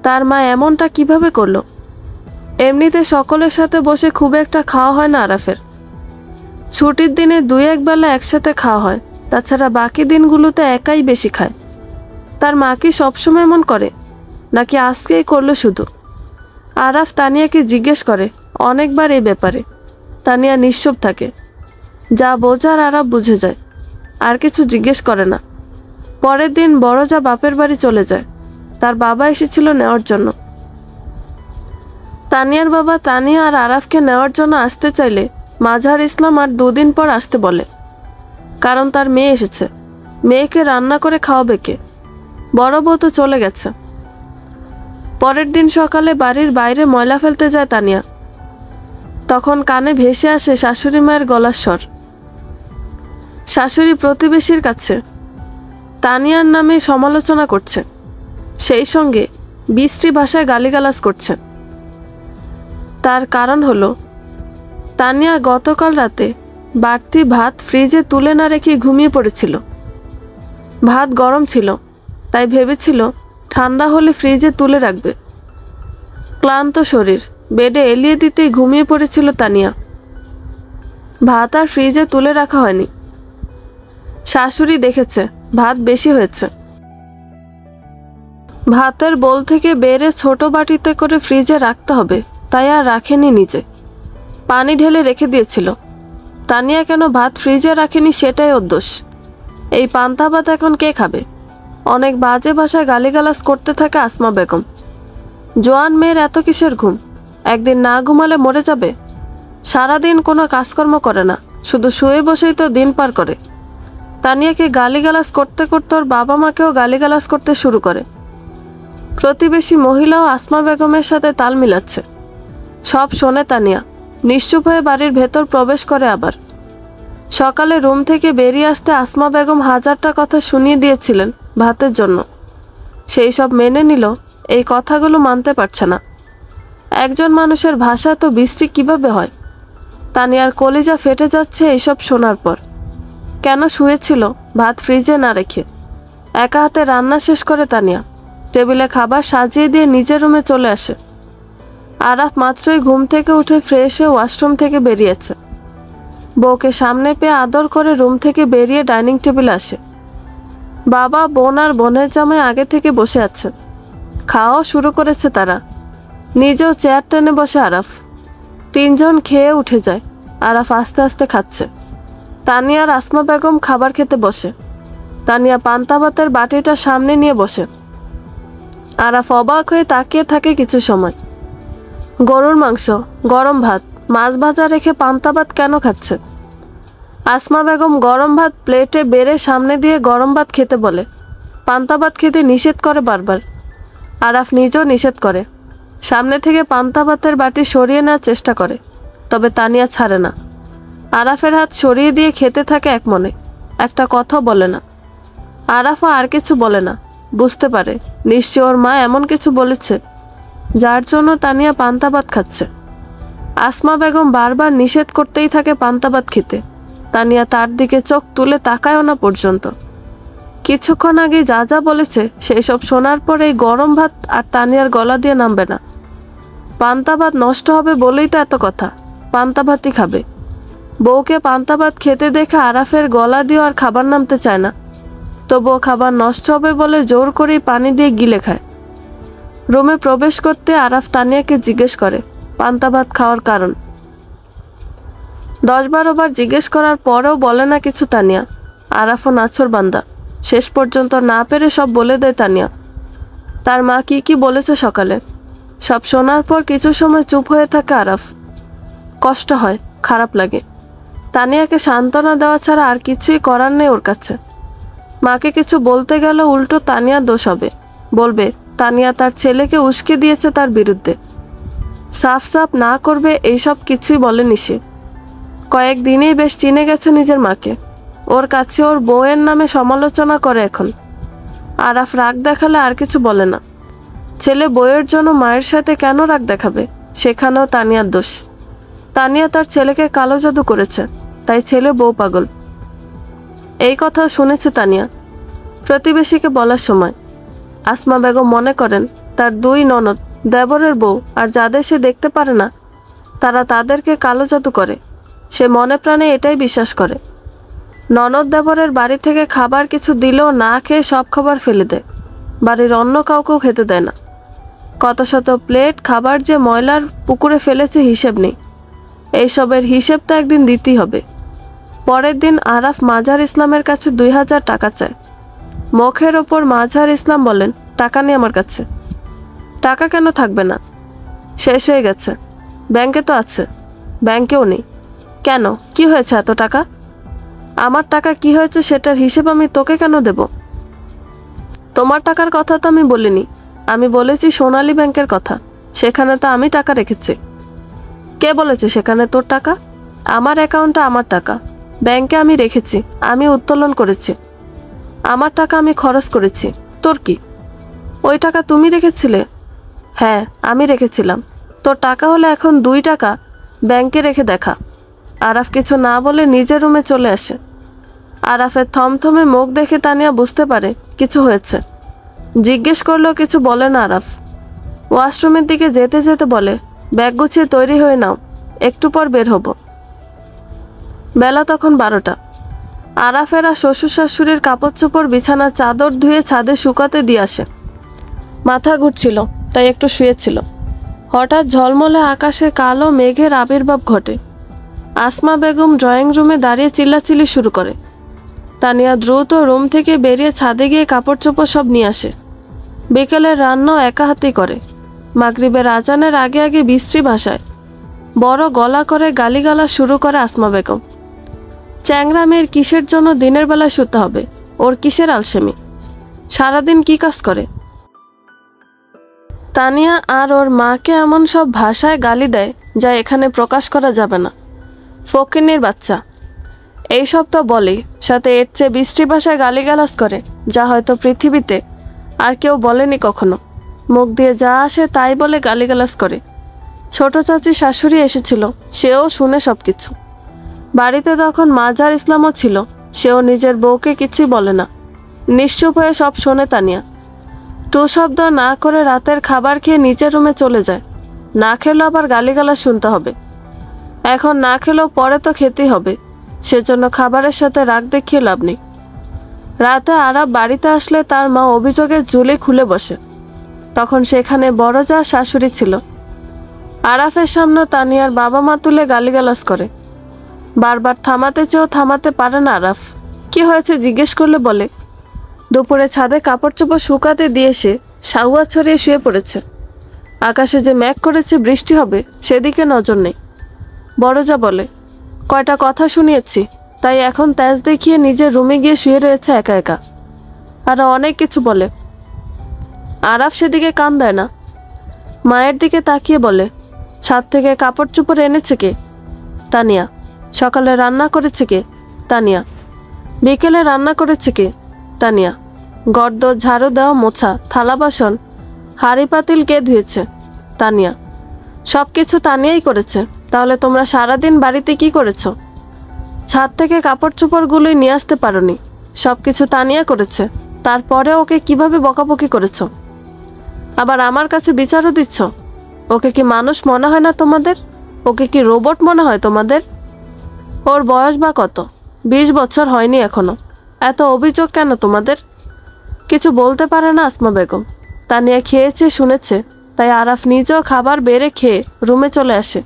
তার মা এমনটা কিভাবে করলো? এমনিতে সকলের সাথে বসে খুব একটা খাওয়া হয় না আরাফের। ছুটির দিনে 2-1 বেলা একসাথে খাওয়া হয়, তাছাড়া বাকি দিনগুলোতে একাই বেশি খায়। তার মা কি সবসময় এমন করে, নাকি আজকেই করলো শুধু? আরাফ তানিয়াকে জিজ্ঞেস করে অনেকবার এই ব্যাপারে। তানিয়া নিশ্চুপ থাকে, যা বোঝার আরাফ বুঝে যায়, আর কিছু জিজ্ঞেস করে না। পরের দিন বড় যা বাপের বাড়ি চলে যায়, তার বাবা এসেছিল নেওয়ার জন্য। তানিয়ার বাবা তানিয়া আর আরাফকে নেওয়ার জন্য আসতে চাইলে মাঝহার ইসলাম আর 2 দিন পর আসতে বলে, কারণ তার মেয়ে এসেছে। মেয়েকে রান্না করে খাওয়াবে কে? বড় বউ তো চলে গেছে। পরের দিন সকালে বাড়ির বাইরে ময়লা ফেলতে যায় তানিয়া। তখন কানে ভেসে আসে শাশুড়ি মায়ের গলার স্বর। শাশুড়ি প্রতিবেশীর কাছে তানিয়ার নামে সমালোচনা করছে, সেই সঙ্গে বিশ্রী ভাষায় গালিগালাজ করছে। তার কারণ হলো তানিয়া গতকাল রাতে বাড়তি ভাত ফ্রিজে তুলে না রেখে ঘুমিয়ে পড়েছিল। ভাত গরম ছিল, তাই ভেবেছিল ঠান্ডা হলে ফ্রিজে তুলে রাখবে। ক্লান্ত শরীর বেডে এলিয়ে দিতেই ঘুমিয়ে পড়েছিল তানিয়া। ভাত আর ফ্রিজে তুলে রাখা হয়নি। শাশুড়ি দেখেছে ভাত বেশি হয়েছে। ভাতের বোল থেকে বেড়ে ছোট বাটিতে করে ফ্রিজে রাখতে হবে, তাই আর রাখেনি নিজে। পানি ঢেলে রেখে দিয়েছিল। তানিয়া কেন ভাত ফ্রিজে রাখেনি সেটাই ওর দোষ। এই পান্তা ভাত এখন কে খাবে? অনেক বাজে ভাষায় গালিগালাজ করতে থাকে আসমা বেগম। জোয়ান মেয়ের এত কিসের ঘুম? একদিন না ঘুমালে মরে যাবে। সারাদিন কোনো কাজকর্ম করে না, শুধু শুয়ে বসেই তো দিন পার করে। তানিয়াকে গালিগালাজ করতে করতে ওর বাবা মাকেও গালিগালাজ করতে শুরু করে। প্রতিবেশী মহিলাও আসমা বেগমের সাথে তাল মিলাচ্ছে। সব শোনে তানিয়া, নিশ্চুপ হয়ে বাড়ির ভেতর প্রবেশ করে। আবার সকালে রুম থেকে বেরিয়ে আসতে আসমা বেগম হাজারটা কথা শুনিয়ে দিয়েছিলেন ভাতের জন্য। সেই সব মেনে নিল, এই কথাগুলো মানতে পারছে না। একজন মানুষের ভাষা তো বিশ্রী কিভাবে হয়? তানিয়ার কলিজা ফেটে যাচ্ছে এইসব শোনার পর। কেন শুয়েছিল ভাত ফ্রিজে না রেখে? একা হাতে রান্না শেষ করে তানিয়া টেবিলে খাবার সাজিয়ে দিয়ে নিজের রুমে চলে আসে। আরাফ মাত্রই ঘুম থেকে উঠে ফ্রেশ হয়ে ওয়াশরুম থেকে বেরিয়েছে। বউকে সামনে পেয়ে আদর করে রুম থেকে বেরিয়ে ডাইনিং টেবিলে আসে। বাবা, বোন আর বোনের জামাই আগে থেকে বসে আছে। খাওয়াও শুরু করেছে তারা। নিজেও চেয়ার টেনে বসে আরাফ। তিনজন খেয়ে উঠে যায়। আরাফ আস্তে আস্তে খাচ্ছে। তানিয়া আর আসমা বেগম খাবার খেতে বসে। তানিয়া পান্তা ভাতের বাটিটা সামনে নিয়ে বসে। আরাফ অবাক হয়ে তাকিয়ে থাকে কিছু সময়। গরুর মাংস, গরম ভাত, মাছ ভাজা রেখে পান্তা ভাত কেন খাচ্ছে? আসমা বেগম গরম ভাত প্লেটে বেড়ে সামনে দিয়ে গরম ভাত খেতে বলে। পান্তা ভাত খেতে নিষেধ করে বারবার। আরাফ নিজেও নিষেধ করে। সামনে থেকে পান্তা ভাতের বাটি সরিয়ে নেওয়ার চেষ্টা করে, তবে তানিয়া ছাড়ে না। আরাফের হাত সরিয়ে দিয়ে খেতে থাকে এক মনে, একটা কথা বলে না। আরাফও আর কিছু বলে না। বুঝতে পারে নিশ্চয় ওর মা এমন কিছু বলেছে যার জন্য তানিয়া পান্তা ভাত খাচ্ছে। আসমা বেগম বারবার নিষেধ করতেই থাকে পান্তা ভাত খেতে। তানিয়া তার দিকে চোখ তুলে তাকায়ও না পর্যন্ত। কিছুক্ষণ আগে যা যা বলেছে সেই সব শোনার পর এই গরম ভাত আর তানিয়ার গলা দিয়ে নামবে না। পান্তা ভাত নষ্ট হবে বলেই তো এত কথা। পান্তা ভাতই খাবে। বউকে পান্তা ভাত খেতে দেখে আরাফের গলা দিয়ে আর খাবার নামতে চায় না। তবুও খাবার নষ্ট হবে বলে জোর করেই পানি দিয়ে গিলে খায়। রুমে প্রবেশ করতে আরাফ তানিয়াকে জিজ্ঞেস করে পান্তা ভাত খাওয়ার কারণ। 10-12 বার জিজ্ঞেস করার পরেও বলে না কিছু তানিয়া। আরাফও নাছোড় বান্দা, শেষ পর্যন্ত না পেরে সব বলে দেয় তানিয়া। তার মা কি কি বলেছে সকালে সব শোনার পর কিছু সময় চুপ হয়ে থাকে আরাফ। কষ্ট হয়, খারাপ লাগে। তানিয়াকে সান্ত্বনা দেওয়া ছাড়া আর কিছুই করার নেই ওর কাছে। মাকে কিছু বলতে গেল উল্টো তানিয়ার দোষ হবে। বলবে তানিয়া তার ছেলেকে উস্কে দিয়েছে তার বিরুদ্ধে। সাফ সাফ না করবে এইসব কিছুই বলেনি সে। কয়েকদিনেই বেশ চিনে গেছে নিজের মাকে। ওর কাছে ওর বউয়ের নামে সমালোচনা করে এখন। আরাফ রাগ দেখালে আর কিছু বলে না। ছেলে বউয়ের জন্য মায়ের সাথে কেন রাগ দেখাবে? সেখানেও তানিয়ার দোষ। তানিয়া তার ছেলেকে কালো জাদু করেছে, তাই ছেলে বউ পাগল। এই কথা শুনেছে তানিয়া প্রতিবেশীকে বলার সময়। আসমা বেগম মনে করেন তার 2 ননদ দেবরের বউ আর যাদের সে দেখতে পারে না তারা তাদেরকে কালো জাদু করে। সে মনে প্রাণে এটাই বিশ্বাস করে। ননদ দেবরের বাড়ি থেকে খাবার কিছু দিলেও না খেয়ে সব খাবার ফেলে দেয়। বাড়ির অন্য কাউকেও খেতে দেয় না। কত শত প্লেট খাবার যে ময়লার পুকুরে ফেলেছে হিসেব নেই। এইসবের হিসেব তো একদিন দিতেই হবে। পরের দিন আরাফ মাজার ইসলামের কাছে 2000 টাকা চায়। মুখের ওপর মাজার ইসলাম বলেন টাকা নেই আমার কাছে। টাকা কেন থাকবে না? শেষ হয়ে গেছে। ব্যাংকে তো আছে। ব্যাংকেও নেই। কেন, কি হয়েছে এত টাকা? আমার টাকা কি হয়েছে সেটার হিসেব আমি তোকে কেন দেব? তোমার টাকার কথা তো আমি বলিনি। আমি বলেছি সোনালী ব্যাংকের কথা। সেখানে তো আমি টাকা রেখেছি। কে বলেছে সেখানে তোর টাকা? আমার অ্যাকাউন্টে আমার টাকা। ব্যাংকে আমি রেখেছি, আমি উত্তোলন করেছি। আমার টাকা আমি খরচ করেছি। তোর কি? ওই টাকা তুমি রেখেছিলে? হ্যাঁ, আমি রেখেছিলাম। তোর টাকা হলে এখন 2 টাকা ব্যাংকে রেখে দেখা। আরাফ কিছু না বলে নিজের রুমে চলে আসে। আরাফের থমথমে মুখ দেখে তানিয়া বুঝতে পারে কিছু হয়েছে। জিজ্ঞেস করলেও কিছু বলে না আরাফ। ওয়াশরুমের দিকে যেতে যেতে বলে, ব্যাগ গুছিয়ে তৈরি হয়ে নাও, একটু পর বের হব। বেলা তখন 12টা। আরাফেরা শ্বশুর শাশুড়ির কাপড় চোপড় বিছানার চাদর ধুয়ে ছাদে শুকাতে দিয়ে আসে। মাথা ঘুরছিল, তাই একটু শুয়েছিল। হঠাৎ ঝলমলে আকাশে কালো মেঘের আবির্ভাব ঘটে। আসমা বেগম ড্রয়িং রুমে দাঁড়িয়ে চিল্লাচিল্লি শুরু করে। তানিয়া দ্রুত রুম থেকে বেরিয়ে ছাদে গিয়ে কাপড় চোপড় সব নিয়ে আসে। বিকেলের রান্নাও একা হাতেই করে। মাগরিবের আজানের আগে আগে বিশ্রী ভাষায় বড় গলা করে গালিগালা শুরু করে আসমা বেগম। চ্যাংরা মেয়ের কিসের জন্য দিনের বেলায় শুতে হবে? ওর কিসের আলসেমি? সারাদিন কি কাজ করে? তানিয়া আর ওর মাকে এমন সব ভাষায় গালি দেয় যা এখানে প্রকাশ করা যাবে না। ফকিন্নির বাচ্চা এইসব তো বলেই, সাথে এর চেয়ে বিশ্রী ভাষায় গালিগালাজ করে যা হয়তো পৃথিবীতে আর কেউ বলেনি কখনো। মুখ দিয়ে যা আসে তাই বলে গালিগালাজ করে। ছোট চাচি শাশুড়ি এসেছিল, সেও শুনে সব কিছু। বাড়িতে তখন মাজার ইসলামও ছিল, সেও নিজের বউকে কিছুই বলে না, নিশ্চুপ হয়ে সব শোনে তানিয়া। টু শব্দ না করে রাতের খাবার খেয়ে নিচের রুমে চলে যায়। না খেলেও আবার গালিগালাজ শুনতে হবে। এখন না খেলেও পরে তো খেতেই হবে, সেজন্য খাবারের সাথে রাগ দেখিয়ে লাভ নেই। রাতে আরাফ বাড়িতে আসলে তার মা অভিযোগের ঝুলি খুলে বসে। তখন সেখানে বড় যা শাশুড়ি ছিল। আরাফের সামনে তানিয়ার বাবা মা তুলে গালিগালাজ করে। বারবার থামাতে চেয়েও থামাতে পারে না আরাফ। কি হয়েছে জিজ্ঞেস করলে বলে, দুপুরে ছাদে কাপড় চোপড় শুকাতে দিয়ে সে সাউয়া ছড়িয়ে শুয়ে পড়েছে। আকাশে যে মেঘ করেছে বৃষ্টি হবে সেদিকে নজর নেই। বড় যা বলে, কয়টা কথা শুনিয়েছি, তাই এখন তেজ দেখিয়ে নিজের রুমে গিয়ে শুয়ে রয়েছে একা একা। আরও অনেক কিছু বলে। আরাফ সেদিকে কান দেয় না। মায়ের দিকে তাকিয়ে বলে, ছাদ থেকে কাপড় চোপড় এনেছে কে? তানিয়া। সকালে রান্না করেছে কে? তানিয়া। বিকেলে রান্না করেছে কে? তানিয়া। গর্দ ঝাড়ু দেওয়া মোছা থালা বাসন হাঁড়ি পাতিল কে ধুয়েছে? তানিয়া। সব কিছু তানিয়াই করেছে। তাহলে তোমরা সারাদিন বাড়িতে কি করেছো? ছাদ থেকে কাপড় চোপড়গুলোই নিয়ে আসতে পারোনি। সব কিছু তানিয়া করেছে, তারপরে ওকে কিভাবে বকাবকি করেছো? আবার আমার কাছে বিচারও দিচ্ছ? ওকে কি মানুষ মনে হয় না তোমাদের? ওকে কি রোবট মনে হয় তোমাদের? ওর বয়স বা কত? 20 বছর হয়নি এখনো। এত অভিযোগ কেন তোমাদের? কিছু বলতে পারে না আসমা বেগম। তানিয়া খেয়েছে শুনেছে, তাই আরাফ নিজেও খাবার বেড়ে খেয়ে রুমে চলে আসে।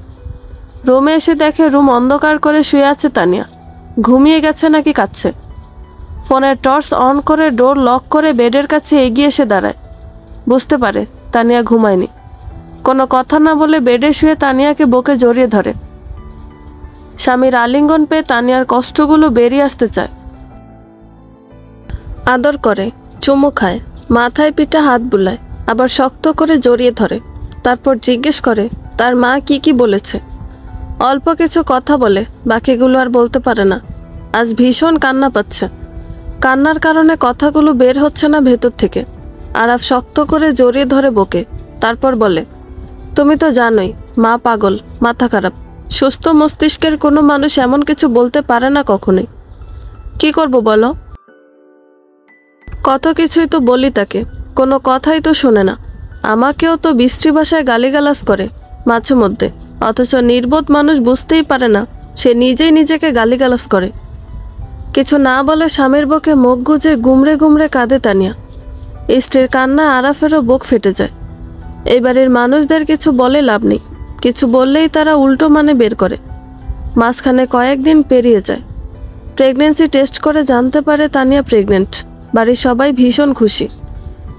রুমে এসে দেখে রুম অন্ধকার করে শুয়ে আছে তানিয়া। ঘুমিয়ে গেছে নাকি কাঁদছে। ফোনের টর্চ অন করে ডোর লক করে বেডের কাছে এগিয়ে এসে দাঁড়ায়। বুঝতে পারে তানিয়া ঘুমায়নি। কোনো কথা না বলে বেডে শুয়ে তানিয়াকে বুকে জড়িয়ে ধরে। স্বামীর আলিঙ্গন পেয়ে তানিয়ার কষ্টগুলো বেরিয়ে আসতে চায়। আদর করে, চুমু খায়, মাথায় পিঠে হাত বুলায়, আবার শক্ত করে জড়িয়ে ধরে। তারপর জিজ্ঞেস করে তার মা কি কি বলেছে। অল্প কিছু কথা বলে, বাকিগুলো আর বলতে পারে না। আজ ভীষণ কান্না পাচ্ছে। কান্নার কারণে কথাগুলো বের হচ্ছে না ভেতর থেকে। আরাফ শক্ত করে জড়িয়ে ধরে বকে, তারপর বলে, তুমি তো জানোই মা পাগল, মাথা খারাপ। সুস্থ মস্তিষ্কের কোনো মানুষ এমন কিছু বলতে পারে না কখনোই। কি করব বলো? কত কিছুই তো বলি তাকে, কোনো কথাই তো শোনে না। আমাকেও তো বিশ্রী ভাষায় গালিগালাজ করে মাঝে মধ্যে, অথচ নির্বোধ মানুষ বুঝতেই পারে না সে নিজেই নিজেকে গালিগালাজ করে। কিছু না বলে স্বামীর বুকে মুখ গুজে গুমড়ে গুমড়ে কাঁদে তানিয়া। স্ত্রীর কান্না আরাফেরও বুক ফেটে যায়। এই বাড়ির মানুষদের কিছু বলে লাভ নেই, কিছু বললেই তারা উল্টো মানে বের করে। মাঝখানে কয়েকদিন পেরিয়ে যায়। প্রেগনেন্সি টেস্ট করে জানতে পারে তানিয়া প্রেগনেন্ট। বাড়ির সবাই ভীষণ খুশি।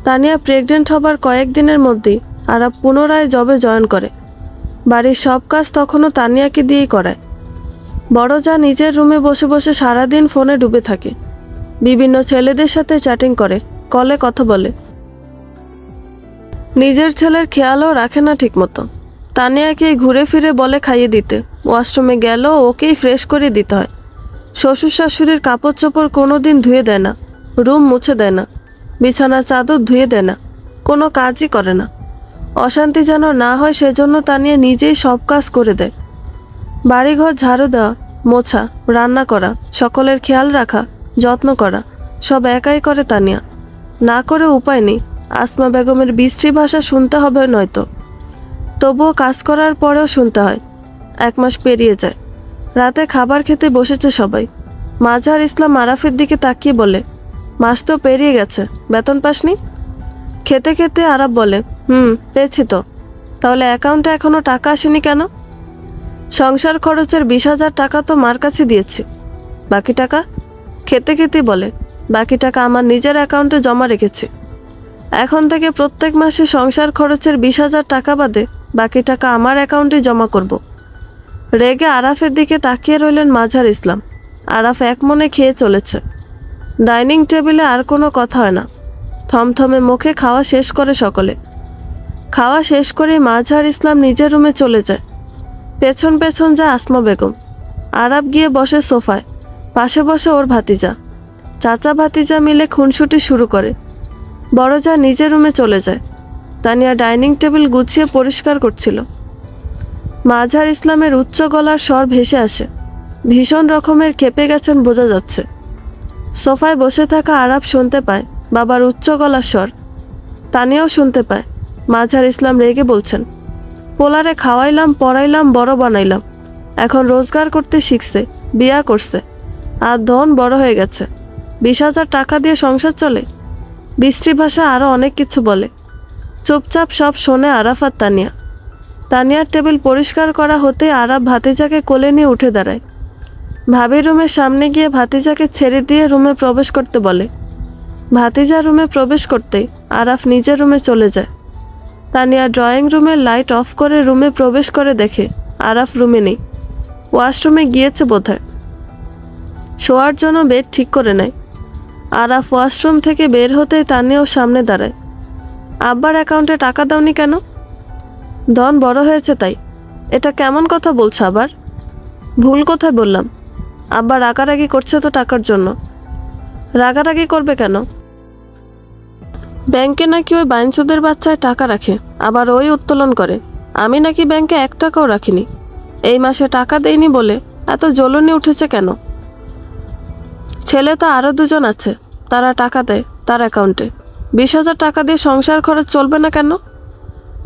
তানিয়া প্রেগনেন্ট হবার কয়েকদিনের মধ্যেই আরাফ পুনরায় জবে জয়েন করে। বাড়ির সব কাজ তখনও তানিয়াকে দিয়েই করায়। বড় যা নিজের রুমে বসে বসে সারাদিন ফোনে ডুবে থাকে। বিভিন্ন ছেলেদের সাথে চ্যাটিং করে, কলে কথা বলে। নিজের ছেলের খেয়ালও রাখে না ঠিকমতো। তানিয়াকে ঘুরে ফিরে বলে খাইয়ে দিতে, ওয়াশরুমে গেলেও ওকেই ফ্রেশ করে দিতে হয়। শ্বশুর শাশুড়ির কাপড় চোপড় কোনোদিন ধুয়ে দেয় না, রুম মুছে দেয় না, বিছানার চাদর ধুয়ে দেয় না, কোনো কাজই করে না। অশান্তি যেন না হয় সেজন্য তানিয়া নিজেই সব কাজ করে দেয়। বাড়িঘর ঝাড়ু দেওয়া, মোছা, রান্না করা, সকলের খেয়াল রাখা, যত্ন করা সব একাই করে তানিয়া। না করে উপায় নেই, আসমা বেগমের বিশ্রী ভাষা শুনতে হবে নয়তো। তবুও কাজ করার পরেও শুনতে হয়। 1 মাস পেরিয়ে যায়। রাতে খাবার খেতে বসেছে সবাই। মাঝার ইসলাম আরাফের দিকে তাকিয়ে বলে, মাস তো পেরিয়ে গেছে, বেতন পাসনি? খেতে খেতে আরাফ বলে, পেয়েছি তো। তাহলে অ্যাকাউন্টে এখনো টাকা আসেনি কেন? সংসার খরচের 20,000 টাকা তো মার কাছে দিয়েছি। বাকি টাকা? খেতে খেতে বলে, বাকি টাকা আমার নিজের অ্যাকাউন্টে জমা রেখেছি। এখন থেকে প্রত্যেক মাসে সংসার খরচের 20,000 টাকা বাদে বাকি টাকা আমার অ্যাকাউন্টে জমা করব। রেগে আরাফের দিকে তাকিয়ে রইলেন মাঝার ইসলাম। আরাফ এক মনে খেয়ে চলেছে। ডাইনিং টেবিলে আর কোনো কথা হয় না। থমথমে মুখে খাওয়া শেষ করে সকলে। খাওয়া শেষ করে মাঝার ইসলাম নিজের রুমে চলে যায়। পেছন পেছন যায় আসমা বেগম। আরাফ গিয়ে বসে সোফায়। পাশে বসে ওর ভাতিজা। চাচা ভাতিজা মিলে খুনসুটি শুরু করে। বড় যা নিজের রুমে চলে যায়। তানিয়া ডাইনিং টেবিল গুছিয়ে পরিষ্কার করছিল। মাঝার ইসলামের উচ্চ গলার স্বর ভেসে আসে। ভীষণ রকমের ক্ষেপে গেছেন বোঝা যাচ্ছে। সোফায় বসে থাকা আরাফ শুনতে পায় বাবার উচ্চ গলার স্বর। তানিয়াও শুনতে পায়। মাঝার ইসলাম রেগে বলছেন, পোলারে খাওয়াইলাম, পড়াইলাম, বড় বানাইলাম, এখন রোজগার করতে শিখছে, বিয়া করছে, আর ধন বড় হয়ে গেছে, 20,000 টাকা দিয়ে সংসার চলে। বিশ্রী ভাষা আরও অনেক কিছু বলে। চুপচাপ সব শোনে আরাফ আর তানিয়া। তানিয়ার টেবিল পরিষ্কার করা হতে আরাফ ভাতিজাকে কোলে নিয়ে উঠে দাঁড়ায়। ভাবির রুমের সামনে গিয়ে ভাতিজাকে ছেড়ে দিয়ে রুমে প্রবেশ করতে বলে। ভাতিজা রুমে প্রবেশ করতেই আরাফ নিজের রুমে চলে যায়। তানিয়া ড্রয়িং রুমের লাইট অফ করে রুমে প্রবেশ করে দেখে আরাফ রুমে নেই। ওয়াশরুমে গিয়েছে বোধহয়। শোয়ার জন্য বেড ঠিক করে নেয়। আরাফ ওয়াশরুম থেকে বের হতেই তানিয়াও সামনে দাঁড়ায়। আব্বার অ্যাকাউন্টে টাকা দাওনি কেন? ধন বড় হয়েছে তাই। এটা কেমন কথা বলছো আবার? ভুল কোথায় বললাম? আব্বা রাগারাগি করছে তো টাকার জন্য। রাগারাগি করবে কেন? ব্যাংকে নাকি ওই বাইনচোদের বাচ্চায় টাকা রাখে, আবার ওই উত্তোলন করে। আমি নাকি ব্যাংকে 1 টাকাও রাখিনি। এই মাসে টাকা দেইনি বলে এত জ্বলনি উঠেছে কেন? ছেলে তো আরও 2 জন আছে, তারা টাকা দেয় তার অ্যাকাউন্টে। 20,000 টাকা দিয়ে সংসার খরচ চলবে না কেন?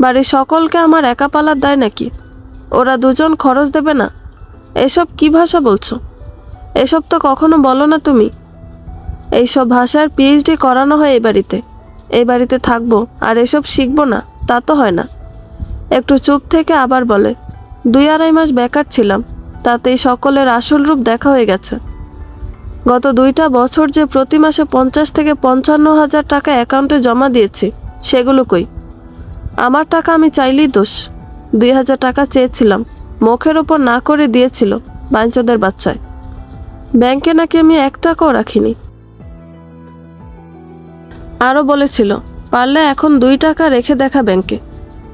বাড়ির সকলকে আমার একা পালার দেয় নাকি? ওরা 2 জন খরচ দেবে না? এসব কি ভাষা বলছো? এসব তো কখনো বলো না তুমি। এইসব ভাষার PhD করানো হয় এই বাড়িতে। এই বাড়িতে থাকবো আর এসব শিখবো না তা তো হয় না। একটু চুপ থেকে আবার বলে, 2-2.5 মাস বেকার ছিলাম, তাতেই সকলের আসল রূপ দেখা হয়ে গেছে। গত 2টা বছর যে প্রতি মাসে 50 থেকে 55,000 টাকা অ্যাকাউন্টে জমা দিয়েছি, সেগুলো কই? আমার টাকা আমি চাইলেই দোষ। 2,000 টাকা চেয়েছিলাম, মুখের ওপর না করে দিয়েছিল বাইনচোদের বাচ্চায়। ব্যাংকে নাকি আমি 1 টাকাও রাখিনি। আরও বলেছিল পারলে এখন 2 টাকা রেখে দেখা ব্যাংকে।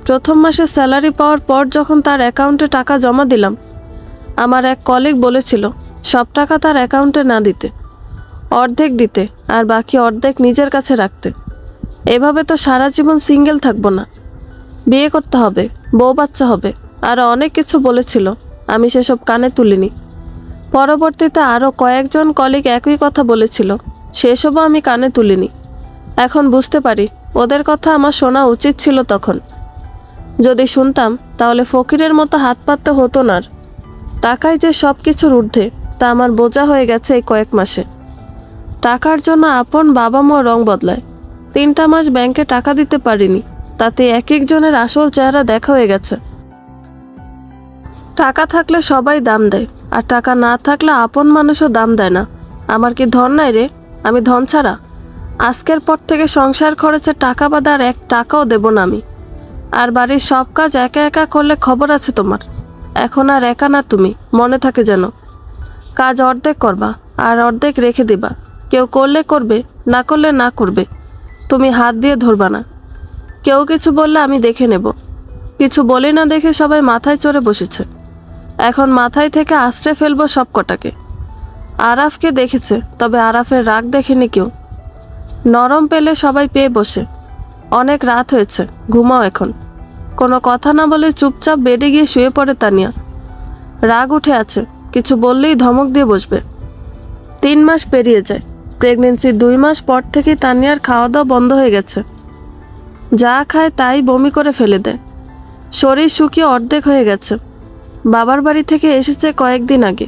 প্রথম মাসে স্যালারি পাওয়ার পর যখন তার অ্যাকাউন্টে টাকা জমা দিলাম, আমার এক কলিগ বলেছিল সব টাকা তার অ্যাকাউন্টে না দিতে, অর্ধেক দিতে আর বাকি অর্ধেক নিজের কাছে রাখতে। এভাবে তো সারা জীবন সিঙ্গেল থাকবো না, বিয়ে করতে হবে, বউ বাচ্চা হবে, আর অনেক কিছু বলেছিল। আমি সেসব কানে তুলিনি। পরবর্তীতে আরও কয়েকজন কলিগ একই কথা বলেছিল, সেসবও আমি কানে তুলিনি। এখন বুঝতে পারি ওদের কথা আমার শোনা উচিত ছিল তখন। যদি শুনতাম তাহলে ফকিরের মতো হাত পাততে হতো না। টাকায় যে সব কিছুর ঊর্ধ্বে তা আমার বোঝা হয়ে গেছে এই কয়েক মাসে। টাকার জন্য আপন বাবা মা রং বদলায়। 3টা মাস ব্যাংকে টাকা দিতে পারিনি, তাতে এক একজনের আসল চেহারা দেখা হয়ে গেছে। টাকা থাকলে সবাই দাম দেয়, আর টাকা না থাকলে আপন মানুষও দাম দেয় না। আমার কি ধন নাই রে? আমি ধন ছাড়া? আজকের পর থেকে সংসার খরচে টাকা বাদে আর 1 টাকাও দেব না আমি। আর বাড়ির সব কাজ একা একা করলে খবর আছে তোমার। এখন আর একা না তুমি, মনে থাকে যেন। কাজ অর্ধেক করবা আর অর্ধেক রেখে দিবা। কেউ করলে করবে, না করলে না করবে। তুমি হাত দিয়ে ধরবা না। কেউ কিছু বললে আমি দেখে নেব। কিছু বলি না দেখে সবাই মাথায় চড়ে বসেছে। এখন মাথায় থেকে আশ্রে ফেলবো সব কটাকে। আরাফকে দেখেছে, তবে আরাফের রাগ দেখেনি কেউ। নরম পেলে সবাই পেয়ে বসে। অনেক রাত হয়েছে, ঘুমাও এখন। কোনো কথা না বলে চুপচাপ বেডে গিয়ে শুয়ে পড়ে তানিয়া। রাগ উঠে আছে, কিছু বললেই ধমক দিয়ে বসবে। 3 মাস পেরিয়ে যায়। প্রেগনেন্সির 2 মাস পর থেকে তানিয়ার খাওয়া দাওয়া বন্ধ হয়ে গেছে। যা খায় তাই বমি করে ফেলে দেয়। শরীর শুকিয়ে অর্ধেক হয়ে গেছে। বাবার বাড়ি থেকে এসেছে কয়েকদিন আগে।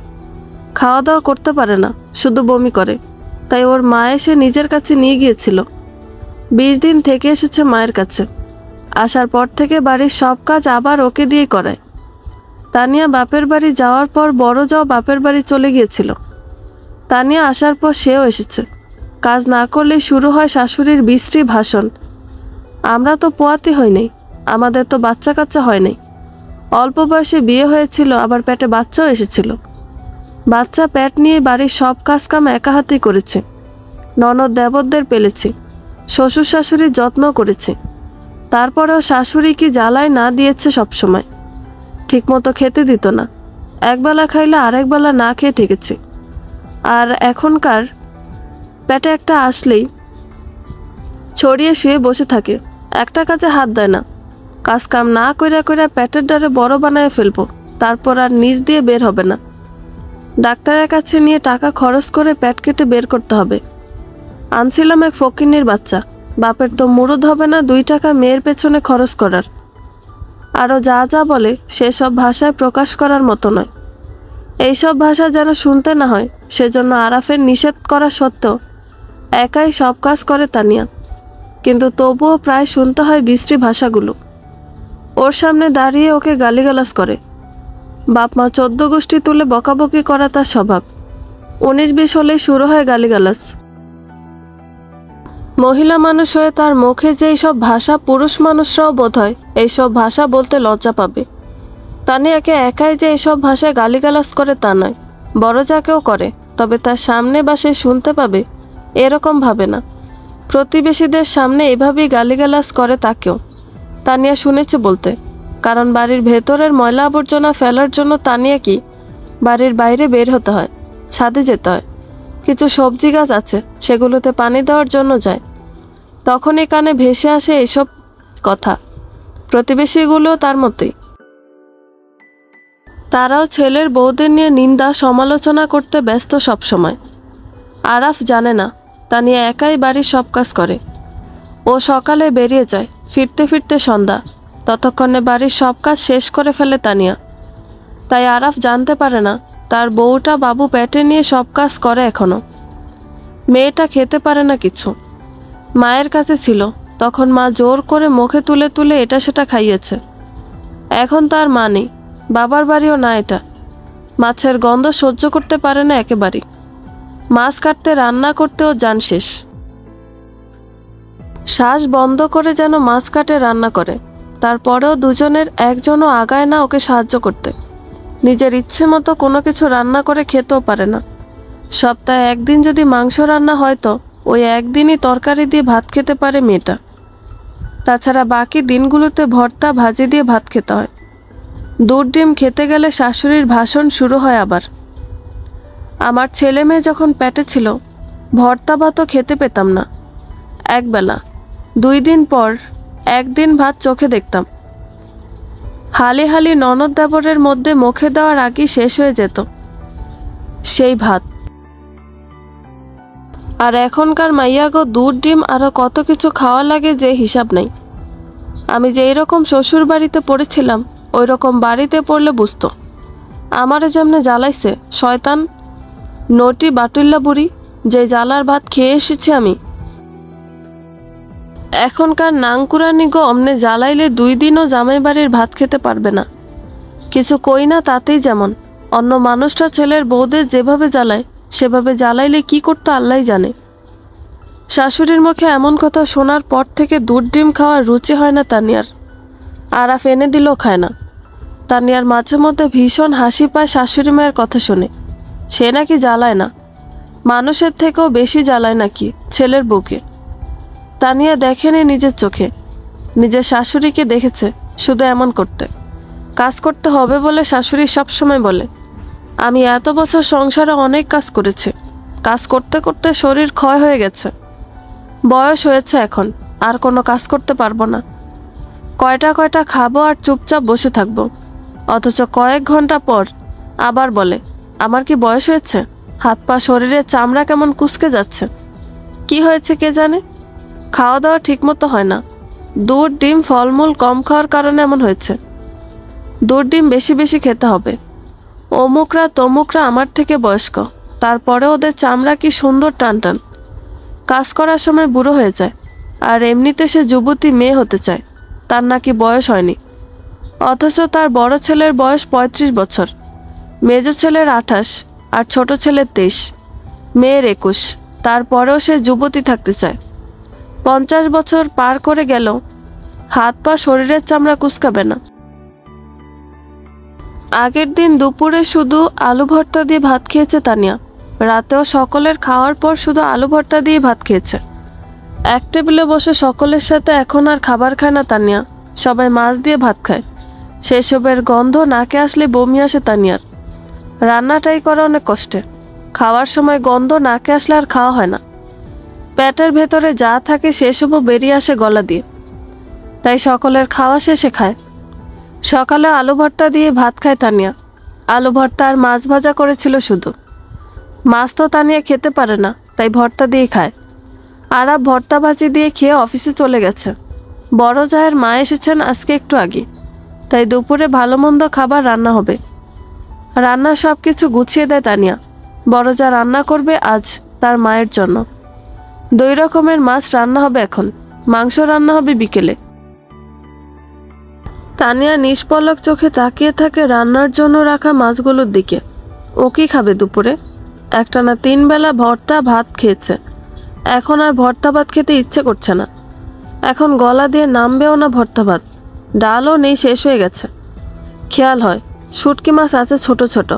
খাওয়া দাওয়া করতে পারে না, শুধু বমি করে। তাই ওর মা এসে নিজের কাছে নিয়ে গিয়েছিল। 20 দিন থেকে এসেছে মায়ের কাছে। আসার পর থেকে বাড়ির সব কাজ আবার ওকে দিয়েই করায়। তানিয়া বাপের বাড়ি যাওয়ার পর বড় যাও বাপের বাড়ি চলে গিয়েছিল। তানিয়া আসার পর সেও এসেছে। কাজ না করলেই শুরু হয় শাশুড়ির বিশ্রী ভাষণ। আমরা তো পোয়াতি হইনি, আমাদের তো বাচ্চা কাচ্চা হয়নি। অল্প বয়সে বিয়ে হয়েছিল, আবার পেটে বাচ্চাও এসেছিল। বাচ্চা পেট নিয়ে বাড়ির সব কাজকাম একা হাতেই করেছে। ননদ দেবরদের পেলেছি, শ্বশুর শাশুড়ির যত্ন করেছে। তারপরেও শাশুড়ি কি জ্বালায় না দিয়েছে সবসময়। ঠিকমতো খেতে দিত না, একবেলা খাইলে আরেক বেলা না খেয়ে থেকেছে। আর এখনকার পেটে একটা আসলেই ছড়িয়ে শুয়ে বসে থাকে, একটা কাজে হাত দেয় না। কাজ কাম না কইরা কইরা পেটের দ্বারে বড় বানায় ফেলবো, তারপর আর নিজ দিয়ে বের হবে না। ডাক্তারের কাছে নিয়ে টাকা খরচ করে পেট কেটে বের করতে হবে। আনছিলাম এক ফকিন্নির বাচ্চা, বাপের তো মুরুদ হবে না 2 টাকা মেয়ের পেছনে খরচ করার। আরও যা যা বলে সেসব ভাষায় প্রকাশ করার মতো নয়। এইসব ভাষা যেন শুনতে না হয়, সেজন্য আরাফের নিষেধ করা সত্ত্বেও একাই সব কাজ করে তানিয়া। কিন্তু তবুও প্রায় শুনতে হয় বিশ্রী ভাষাগুলো। ওর সামনে দাঁড়িয়ে ওকে গালিগালাজ করে। বাপ মা 14 গোষ্ঠী তুলে বকাবকি করা তার স্বভাব। 19-20 হলেই শুরু হয় গালিগালাজ। মহিলা মানুষ হয়ে তার মুখে যেই সব ভাষা পুরুষ মানুষরাও বোধ হয় এইসব ভাষা বলতে লজ্জা পাবে। তানিয়াকে একাই যে এইসব ভাষায় গালিগালাজ করে তা নয়, বড় যাকেও করে, তবে তার সামনে বা সে শুনতে পাবে এরকম ভাবে না। প্রতিবেশীদের সামনে এভাবেই গালিগালাজ করে তাকেও। তানিয়া শুনেছে বলতে, কারণ বাড়ির ভেতরের ময়লা আবর্জনা ফেলার জন্য তানিয়া কি বাড়ির বাইরে বের হতে হয়, ছাদে যেতে হয়। কিছু সবজি গাছ আছে, সেগুলোতে পানি দেওয়ার জন্য যায়। তখনই কানে ভেসে আসে এইসব কথা। প্রতিবেশীগুলো তার মতোই, তারাও ছেলের বউদের নিয়ে নিন্দা সমালোচনা করতে ব্যস্ত সবসময়। আরাফ জানে না তানিয়া একাই বাড়ির সব কাজ করে। ও সকালে বেরিয়ে যায়, ফিরতে ফিরতে সন্ধ্যা। ততক্ষণে বাড়ির সব কাজ শেষ করে ফেলে তানিয়া। তাই আরাফ জানতে পারে না তার বউটা বাবু পেটে নিয়ে সব কাজ করে এখনো। মেয়েটা খেতে পারে না কিছু। মায়ের কাছে ছিল, তখন মা জোর করে মুখে তুলে তুলে এটা সেটা খাইয়েছে। এখন তার মা নেই, বাবার বাড়িও না এটা। মাছের গন্ধ সহ্য করতে পারে না একেবারেই। মাছ কাটতে রান্না করতেও জান শেষ। শ্বাস বন্ধ করে যেন মাছ কাটে রান্না করে। তারপরেও দুজনের একজনও আগায় না ওকে সাহায্য করতে। নিজের ইচ্ছে মতো কোনো কিছু রান্না করে খেতেও পারে না। সপ্তাহে একদিন যদি মাংস রান্না হয় তো ওই একদিনই তরকারি দিয়ে ভাত খেতে পারে মেয়েটা। তাছাড়া বাকি দিনগুলোতে ভর্তা ভাজি দিয়ে ভাত খেতে হয়। দুধ ডিম খেতে গেলে শাশুড়ির ভাষণ শুরু হয় আবার। আমার ছেলে মেয়ে যখন পেটে ছিল ভর্তা ভাতও খেতে পেতাম না। একবেলা, 2 দিন পর একদিন ভাত চোখে দেখতাম। হালি হালি ননদ দেবরের মধ্যে মুখে দেওয়ার আগেই শেষ হয়ে যেত সেই ভাত। আর এখনকার মাইয়াগো দুধ ডিম আরও কত কিছু খাওয়া লাগে যে হিসাব নেই। আমি যে এইরকম শ্বশুর বাড়িতে পড়েছিলাম ওই রকম বাড়িতে পড়লে বুঝতো। আমারে যেমনে জ্বালাইছে শয়তান নটি বাটুল্লা বুড়ি, যে জ্বালার ভাত খেয়ে এসেছি আমি। এখনকার নাংকুরানি গো অমনে জ্বালাইলে 2 দিনও জামাই বাড়ির ভাত খেতে পারবে না। কিছু কই না তাতেই যেমন। অন্য মানুষটা ছেলের বউদের যেভাবে জ্বালায় সেভাবে জ্বালাইলে কি করতো আল্লাহ জানে। শাশুড়ির মুখে এমন কথা শোনার পর থেকে দুধ ডিম খাওয়ার রুচি হয় না তানিয়ার। আরাফ এনে দিলেও খায় না। তানিয়ার মাঝে মধ্যে ভীষণ হাসি পায় শাশুড়ি মায়ের কথা শুনে। সে নাকি জ্বালায় না, মানুষের থেকেও বেশি জ্বালায় নাকি ছেলের বউকে। তানিয়া দেখেনি নিজের চোখে, নিজের শাশুড়িকে দেখেছে শুধু এমন করতে। কাজ করতে হবে বলে শাশুড়ি সবসময় বলে, আমি এত বছর সংসারে অনেক কাজ করেছি, কাজ করতে করতে শরীর ক্ষয় হয়ে গেছে, বয়স হয়েছে, এখন আর কোনো কাজ করতে পারবো না। কয়টা কয়টা খাবো আর চুপচাপ বসে থাকবো। অথচ কয়েক ঘন্টা পর আবার বলে, আমার কি বয়স হয়েছে? হাত পা শরীরের চামড়া কেমন কুঁচকে যাচ্ছে। কি হয়েছে কে জানে। খাওয়া দাওয়া ঠিকমতো হয় না। দুধ ডিম ফলমূল কম খাওয়ার কারণে এমন হয়েছে। দুধ ডিম বেশি বেশি খেতে হবে। অমুকরা তমুকরা আমার থেকে বয়স্ক, তারপরে ওদের চামড়া কি সুন্দর টান টান। কাজ করার সময় বুড়ো হয়ে যায়, আর এমনিতে সে যুবতী মেয়ে হতে চায়। তার নাকি বয়স হয়নি, অথচ তার বড় ছেলের বয়স ৩৫ বছর, মেজ ছেলের ২৮ আর ছোট ছেলের ২৩, মেয়ের ২১। তারপরেও সে যুবতী থাকতে চায়। ৫০ বছর পার করে গেল, হাত পা শরীরের চামড়া কুঁচকাবে না। আগের দিন দুপুরে শুধু আলু ভর্তা দিয়ে ভাত খেয়েছে তানিয়া। রাতেও সকলের খাওয়ার পর শুধু আলু ভর্তা দিয়ে ভাত খেয়েছে। এক টেবিলে বসে সকলের সাথে এখন আর খাবার খায় না তানিয়া। সবাই মাছ দিয়ে ভাত খায়। সেসবের গন্ধ নাকে আসলে বমি আসে তানিয়ার। রান্নাটাই করা অনেক কষ্টের। খাওয়ার সময় গন্ধ নাকে আসলে আর খাওয়া হয় না। পেটের ভেতরে যা থাকে সেসবও বেরিয়ে আসে গলা দিয়ে। তাই সকলের খাওয়া শেষে খায়। সকালে আলু ভর্তা দিয়ে ভাত খায় তানিয়া। আলু ভর্তা আর মাছ ভাজা করেছিল শুধু। মাছ তো তানিয়া খেতে পারে না, তাই ভর্তা দিয়ে খায়। আরাব ভর্তা ভাজি দিয়ে খেয়ে অফিসে চলে গেছে। বড় জায়ের মা এসেছেন আজকে একটু আগে, তাই দুপুরে ভালো মন্দ খাবার রান্না হবে। রান্না সব কিছু গুছিয়ে দেয় তানিয়া। বড় যা রান্না করবে আজ তার মায়ের জন্য। ২ রকমের মাছ রান্না হবে এখন, মাংস রান্না হবে বিকেলে। তানিয়া নিষ্পলক চোখে তাকিয়ে থাকে রান্নার জন্য রাখা মাছগুলোর দিকে। ও কি খাবে দুপুরে? একটানা ৩ বেলা ভর্তা ভাত খেয়েছে, এখন আর ভর্তা ভাত খেতে ইচ্ছে করছে না। এখন গলা দিয়ে নামবেও না ভর্তা ভাত। ডালও নেই, শেষ হয়ে গেছে। খেয়াল হয় শুটকি মাছ আছে ছোট ছোট,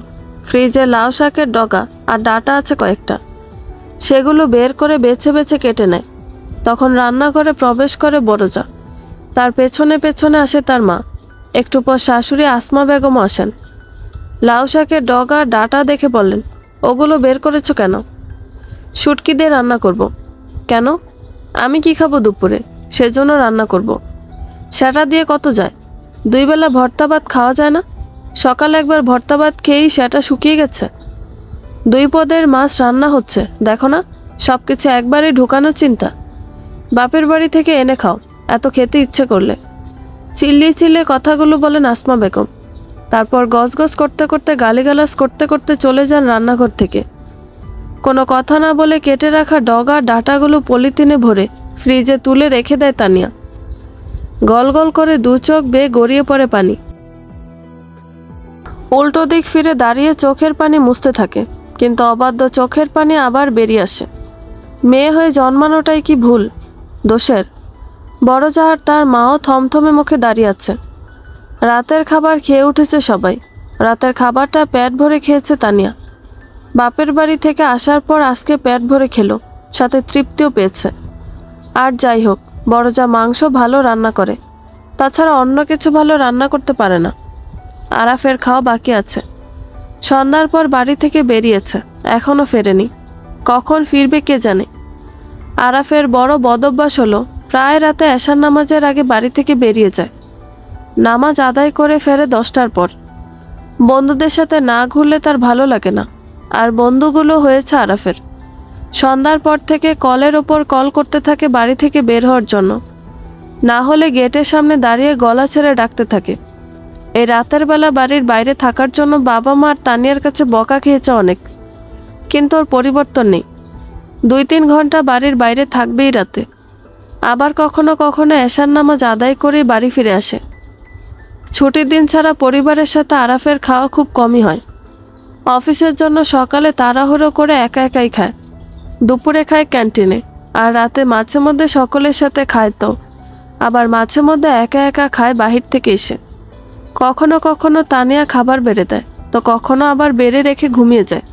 ফ্রিজে লাউ শাকের ডগা আর ডাঁটা আছে কয়েকটা। সেগুলো বের করে বেছে বেছে কেটে নেয়। তখন রান্নাঘরে প্রবেশ করে বড়জা। তার পেছনে পেছনে আসে তার মা। একটু পর শাশুড়ি আসমা বেগমও আসেন। লাউ শাকের ডগা ডাঁটা দেখে বললেন, ওগুলো বের করেছো কেন? শুটকি দিয়ে রান্না করব। কেন? আমি কি খাবো দুপুরে, সেজন্য রান্না করব। সেটা দিয়ে কত যায়? 2 বেলা ভর্তা ভাত খাওয়া যায় না? সকালে একবার ভর্তা ভাত খেয়েই সেটা শুকিয়ে গেছে। 2 পদের মাছ রান্না হচ্ছে, দেখো না? সব কিছু একবারে ঢুকানোর চিন্তা। বাপের বাড়ি থেকে এনে খাও এত খেতে ইচ্ছে করলে। চিল্লিয়ে চিল্লিয়ে কথাগুলো বলেন আসমা বেগম। তারপর গজগজ করতে করতে গালিগালাজ করতে করতে চলে যান রান্নাঘর থেকে। কোনো কথা না বলে কেটে রাখা ডগা ডাঁটাগুলো পলিথিনে ভরে ফ্রিজে তুলে রেখে দেয় তানিয়া। গল গল করে 2 চোখ বেয়ে গড়িয়ে পড়ে পানি। উল্টো দিক ফিরে দাঁড়িয়ে চোখের পানি মুছতে থাকে, কিন্তু অবাধ্য চোখের পানি আবার বেরিয়ে আসে। মেয়ে হয়ে জন্মানোটাই কি ভুল, দোষের? বড় জাহার তার মাও থমথমে মুখে দাঁড়িয়ে আছে। রাতের খাবার খেয়ে উঠেছে সবাই। রাতের খাবারটা পেট ভরে খেয়েছে তানিয়া। বাপের বাড়ি থেকে আসার পর আজকে পেট ভরে খেলো, সাথে তৃপ্তিও পেয়েছে। আর যাই হোক, বড় যা মাংস ভালো রান্না করে, তাছাড়া অন্য কিছু ভালো রান্না করতে পারে না। আরাফের খাওয়া বাকি আছে। সন্ধ্যার পর বাড়ি থেকে বেরিয়েছে, এখনও ফেরেনি। কখন ফিরবে কে জানে। আরাফের বড় বদভ্যাস হলো প্রায় রাতে এশার নামাজের আগে বাড়ি থেকে বেরিয়ে যায়। নামাজ আদায় করে ফেরে 10টার পর। বন্ধুদের সাথে না ঘুরলে তার ভালো লাগে না। আর বন্ধুগুলো হয়েছে আরাফের। সন্ধ্যার পর থেকে কলের ওপর কল করতে থাকে বাড়ি থেকে বের হওয়ার জন্য। না হলে গেটের সামনে দাঁড়িয়ে গলা ছেড়ে ডাকতে থাকে। এই রাতের বেলা বাড়ির বাইরে থাকার জন্য বাবা মা আর তানিয়ার কাছে বকা খেয়েছে অনেক, কিন্তু ওর পরিবর্তন নেই। 2-3 ঘন্টা বাড়ির বাইরে থাকবেই রাতে। আবার কখনো কখনো এশার নামাজ আদায় করে বাড়ি ফিরে আসে। ছুটির দিন ছাড়া পরিবারের সাথে আরাফের খাওয়া খুব কমই হয়। অফিসের জন্য সকালে তাড়াহুড়ো করে একা একাই খায়, দুপুরে খায় ক্যান্টিনে, আর রাতে মাঝে মধ্যে সকলের সাথে খায়, তো আবার মাঝে মধ্যে একা একা খায় বাহির থেকে এসে। কখনো কখনো তানিয়া খাবার বেড়ে দেয়, তো কখনো আবার বেড়ে রেখে ঘুমিয়ে যায়।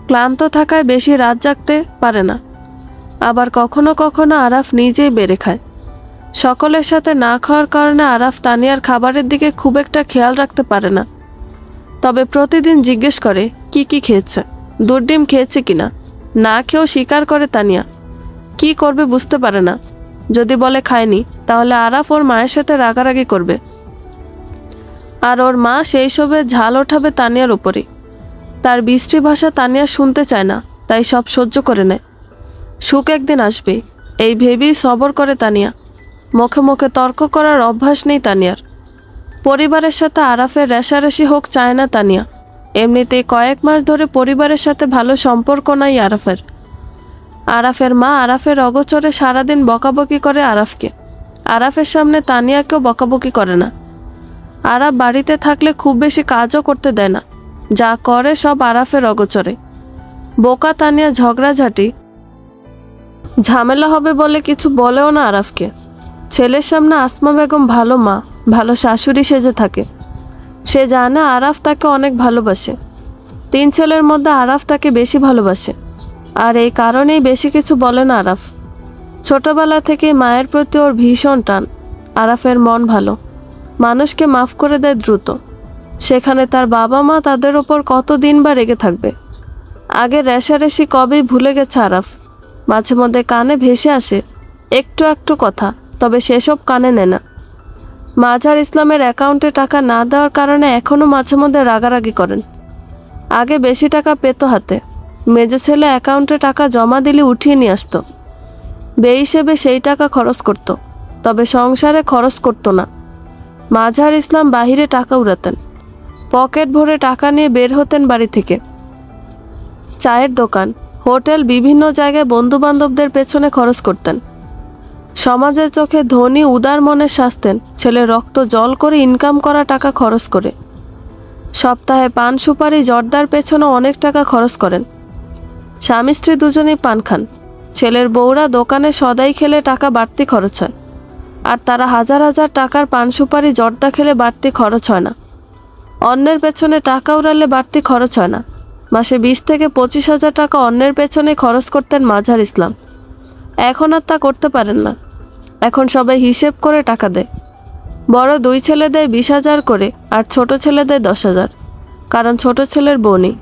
ক্লান্ত থাকায় বেশি রাত জাগতে পারে না। আবার কখনো কখনো আরাফ নিজেই বেড়ে খায়। সকলের সাথে না খাওয়ার কারণে আরাফ তানিয়ার খাবারের দিকে খুব একটা খেয়াল রাখতে পারে না। তবে প্রতিদিন জিজ্ঞেস করে কি কি খেয়েছে, দুধ ডিম খেয়েছে কিনা। না খেয়েও স্বীকার করে তানিয়া। কি করবে বুঝতে পারে না। যদি বলে খায়নি, তাহলে আরাফ ওর মায়ের সাথে রাগারাগি করবে। আর ওর মা সেই সবে ঝাল ওঠাবে তানিয়ার উপরে। তার বৃষ্টি ভাষা তানিয়া শুনতে চায় না, তাই সব সহ্য করে নেয়। সুখ একদিন আসবে এই ভেবেই সবর করে তানিয়া। মুখে মুখে তর্ক করার অভ্যাস নেই তানিয়ার। পরিবারের সাথে আরাফের রেষারেষি হোক চায় না তানিয়া। এমনিতেই কয়েক মাস ধরে পরিবারের সাথে ভালো সম্পর্ক নাই আরাফের। আরাফের মা আরাফের অগোচরে সারাদিন বকাবকি করে আরাফকে। আরাফের সামনে তানিয়াকেও বকাবকি করে না। আরাফ বাড়িতে থাকলে খুব বেশি কাজও করতে দেয় না, যা করে সব আরাফের অগোচরে। বোকা তানিয়া ঝগড়াঝাটি ঝামেলা হবে বলে কিছু বলেও না আরাফকে। ছেলের সামনে আসমা বেগম ভালো মা, ভালো শাশুড়ি সেজে থাকে। সে জানে আরাফ তাকে অনেক ভালোবাসে। 3 ছেলের মধ্যে আরাফ তাকে বেশি ভালোবাসে, আর এই কারণেই বেশি কিছু বলে না আরাফ। ছোটবেলা থেকে মায়ের প্রতি ওর ভীষণ টান। আরাফের মন ভালো, মানুষকে মাফ করে দেয় দ্রুত। সেখানে তার বাবা মা তাদের ওপর কতদিন বা রেগে থাকবে। আগে রেষারেষি কবেই ভুলে গেছে আরাফ। মাঝে মধ্যে কানে ভেসে আসে একটু একটু কথা, তবে সেসব কানে নেয় না। মাঝার ইসলামের অ্যাকাউন্টে টাকা না দেওয়ার কারণে এখনও মাঝে মধ্যে রাগারাগি করেন। আগে বেশি টাকা পেত হাতে, মেজ ছেলে অ্যাকাউন্টে টাকা জমা দিলে উঠিয়ে নিয়ে আসতো। বেহিসেবে সেই টাকা খরচ করত, তবে সংসারে খরচ করত না। মাঝার ইসলাম বাহিরে টাকা উড়াতেন। পকেট ভরে টাকা নিয়ে বের হতেন বাড়ি থেকে। চায়ের দোকান, হোটেল, বিভিন্ন জায়গায় বন্ধুবান্ধবদের পেছনে খরচ করতেন। সমাজের চোখে ধনী উদার মনের শাস্তেন ছেলে রক্ত জল করে ইনকাম করা টাকা খরচ করে। সপ্তাহে পান সুপারি জর্দার পেছনে অনেক টাকা খরচ করেন। স্বামী স্ত্রী দুজনেই পান খান। ছেলের বউরা দোকানে সদাই খেলে টাকা বাড়তি খরচ হয়, আর তারা হাজার হাজার টাকার পান সুপারি জর্দা খেলে বাড়তি খরচ হয় না। অন্যের পেছনে টাকা উড়ালে বাড়তি খরচ হয় না। মাসে 20 থেকে 25,000 টাকা অন্যের পেছনে খরচ করতেন মাঝার ইসলাম। এখন আর তা করতে পারেন না। এখন সবাই হিসেব করে টাকা দেয়। বড় 2 ছেলে দেয় 20,000 করে, আর ছোট ছেলে দেয় 10,000, কারণ ছোট ছেলের বউ নেই।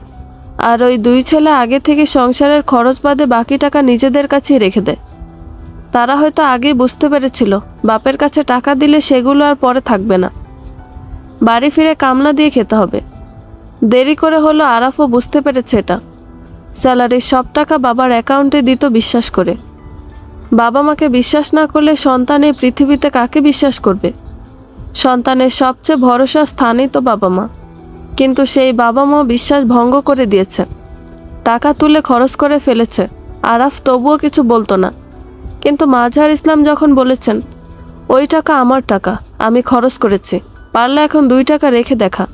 আর ওই 2 ছেলে আগে থেকে সংসারের খরচ বাদে বাকি টাকা নিজেদের কাছেই রেখে দেয়। তারা হয়তো আগেই বুঝতে পেরেছিল বাপের কাছে টাকা দিলে সেগুলো আর পরে থাকবে না, বাড়ি ফিরে কামলা দিয়ে খেতে হবে। দেরি করে হলো আরাফও বুঝতে পেরেছে এটা। স্যালারির সব টাকা বাবার অ্যাকাউন্টে দিত বিশ্বাস করে। বাবা মাকে বিশ্বাস না করলে সন্তান এই পৃথিবীতে কাকে বিশ্বাস করবে? সন্তানের সবচেয়ে ভরসা স্থানই তো বাবা মা। কিন্তু সেই বাবা মা বিশ্বাস ভঙ্গ করে দিয়েছে, টাকা তুলে খরচ করে ফেলেছে। আরাফ তবুও কিছু বলতো না। কিন্তু মাঝার ইসলাম যখন বলেছেন, ওই টাকা আমার টাকা, আমি খরচ করেছি, পারলে এখন 2 টাকা রেখে দেখা,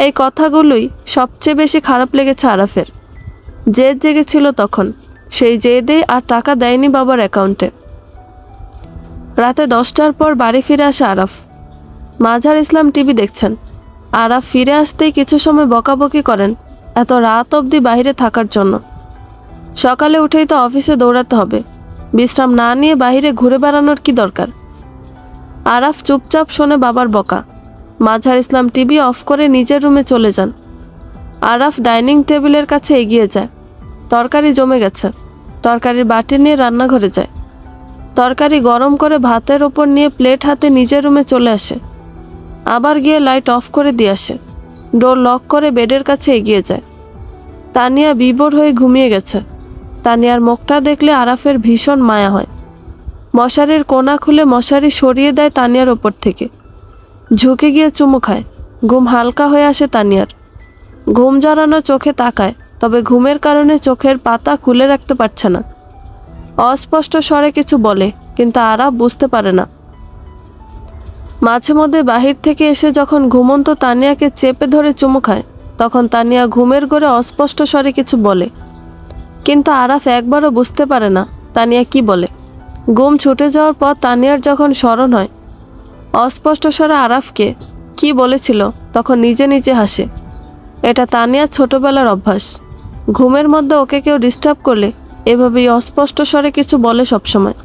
এই কথাগুলোই সবচেয়ে বেশি খারাপ লেগেছে আরাফের। জেদ জেগেছিল তখন, সেই জেদে আর টাকা দেয়নি বাবার অ্যাকাউন্টে। রাতে 10টার পর বাড়ি ফিরে আসে আরাফ। মাঝার ইসলাম টিভি দেখছেন। আরাফ ফিরে আসতেই কিছু সময় বকাবকি করেন এত রাত অবধি বাইরে থাকার জন্য। সকালে উঠেই তো অফিসে দৌড়াতে হবে, বিশ্রাম না নিয়ে বাইরে ঘুরে বেড়ানোর কি দরকার? আরাফ চুপচাপ শোনে বাবার বকা। মাঝার ইসলাম টিভি অফ করে নিজের রুমে চলে যান। আরাফ ডাইনিং টেবিলের কাছে এগিয়ে যায়। তরকারি জমে গেছে। তরকারির বাটি নিয়ে রান্নাঘরে যায়। তরকারি গরম করে ভাতের ওপর নিয়ে প্লেট হাতে নিজের রুমে চলে আসে। আবার গিয়ে লাইট অফ করে দিয়ে আসে। ডোর লক করে বেডের কাছে এগিয়ে যায়। তানিয়া বিভোর হয়ে ঘুমিয়ে গেছে। তানিয়ার মুখটা দেখলে আরাফের ভীষণ মায়া হয়। মশারির কোনা খুলে মশারি সরিয়ে দেয় তানিয়ার ওপর থেকে। ঝুঁকে গিয়ে চুমু খায়। ঘুম হালকা হয়ে আসে তানিয়ার। ঘুম জড়ানো চোখে তাকায়, তবে ঘুমের কারণে চোখের পাতা খুলে রাখতে পারছে না। অস্পষ্ট স্বরে কিছু বলে, কিন্তু আরাফ বুঝতে পারে না। মাঝে মধ্যে বাহির থেকে এসে যখন ঘুমন্ত তানিয়াকে চেপে ধরে চুমু খায়, তখন তানিয়া ঘুমের ঘোরে অস্পষ্ট স্বরে কিছু বলে, কিন্তু আরাফ একবারও বুঝতে পারে না তানিয়া কি বলে। ঘুম ছুটে যাওয়ার পর তানিয়ার যখন স্মরণ হয় অস্পষ্ট স্বরে আরাফকে কি বলেছিল, তখন নিজে নিজে হাসে। এটা তানিয়ার ছোটবেলার অভ্যাস। ঘুমের মধ্যে ওকে কেউ ডিস্টার্ব করলে এভাবেই অস্পষ্ট স্বরে কিছু বলে সবসময়।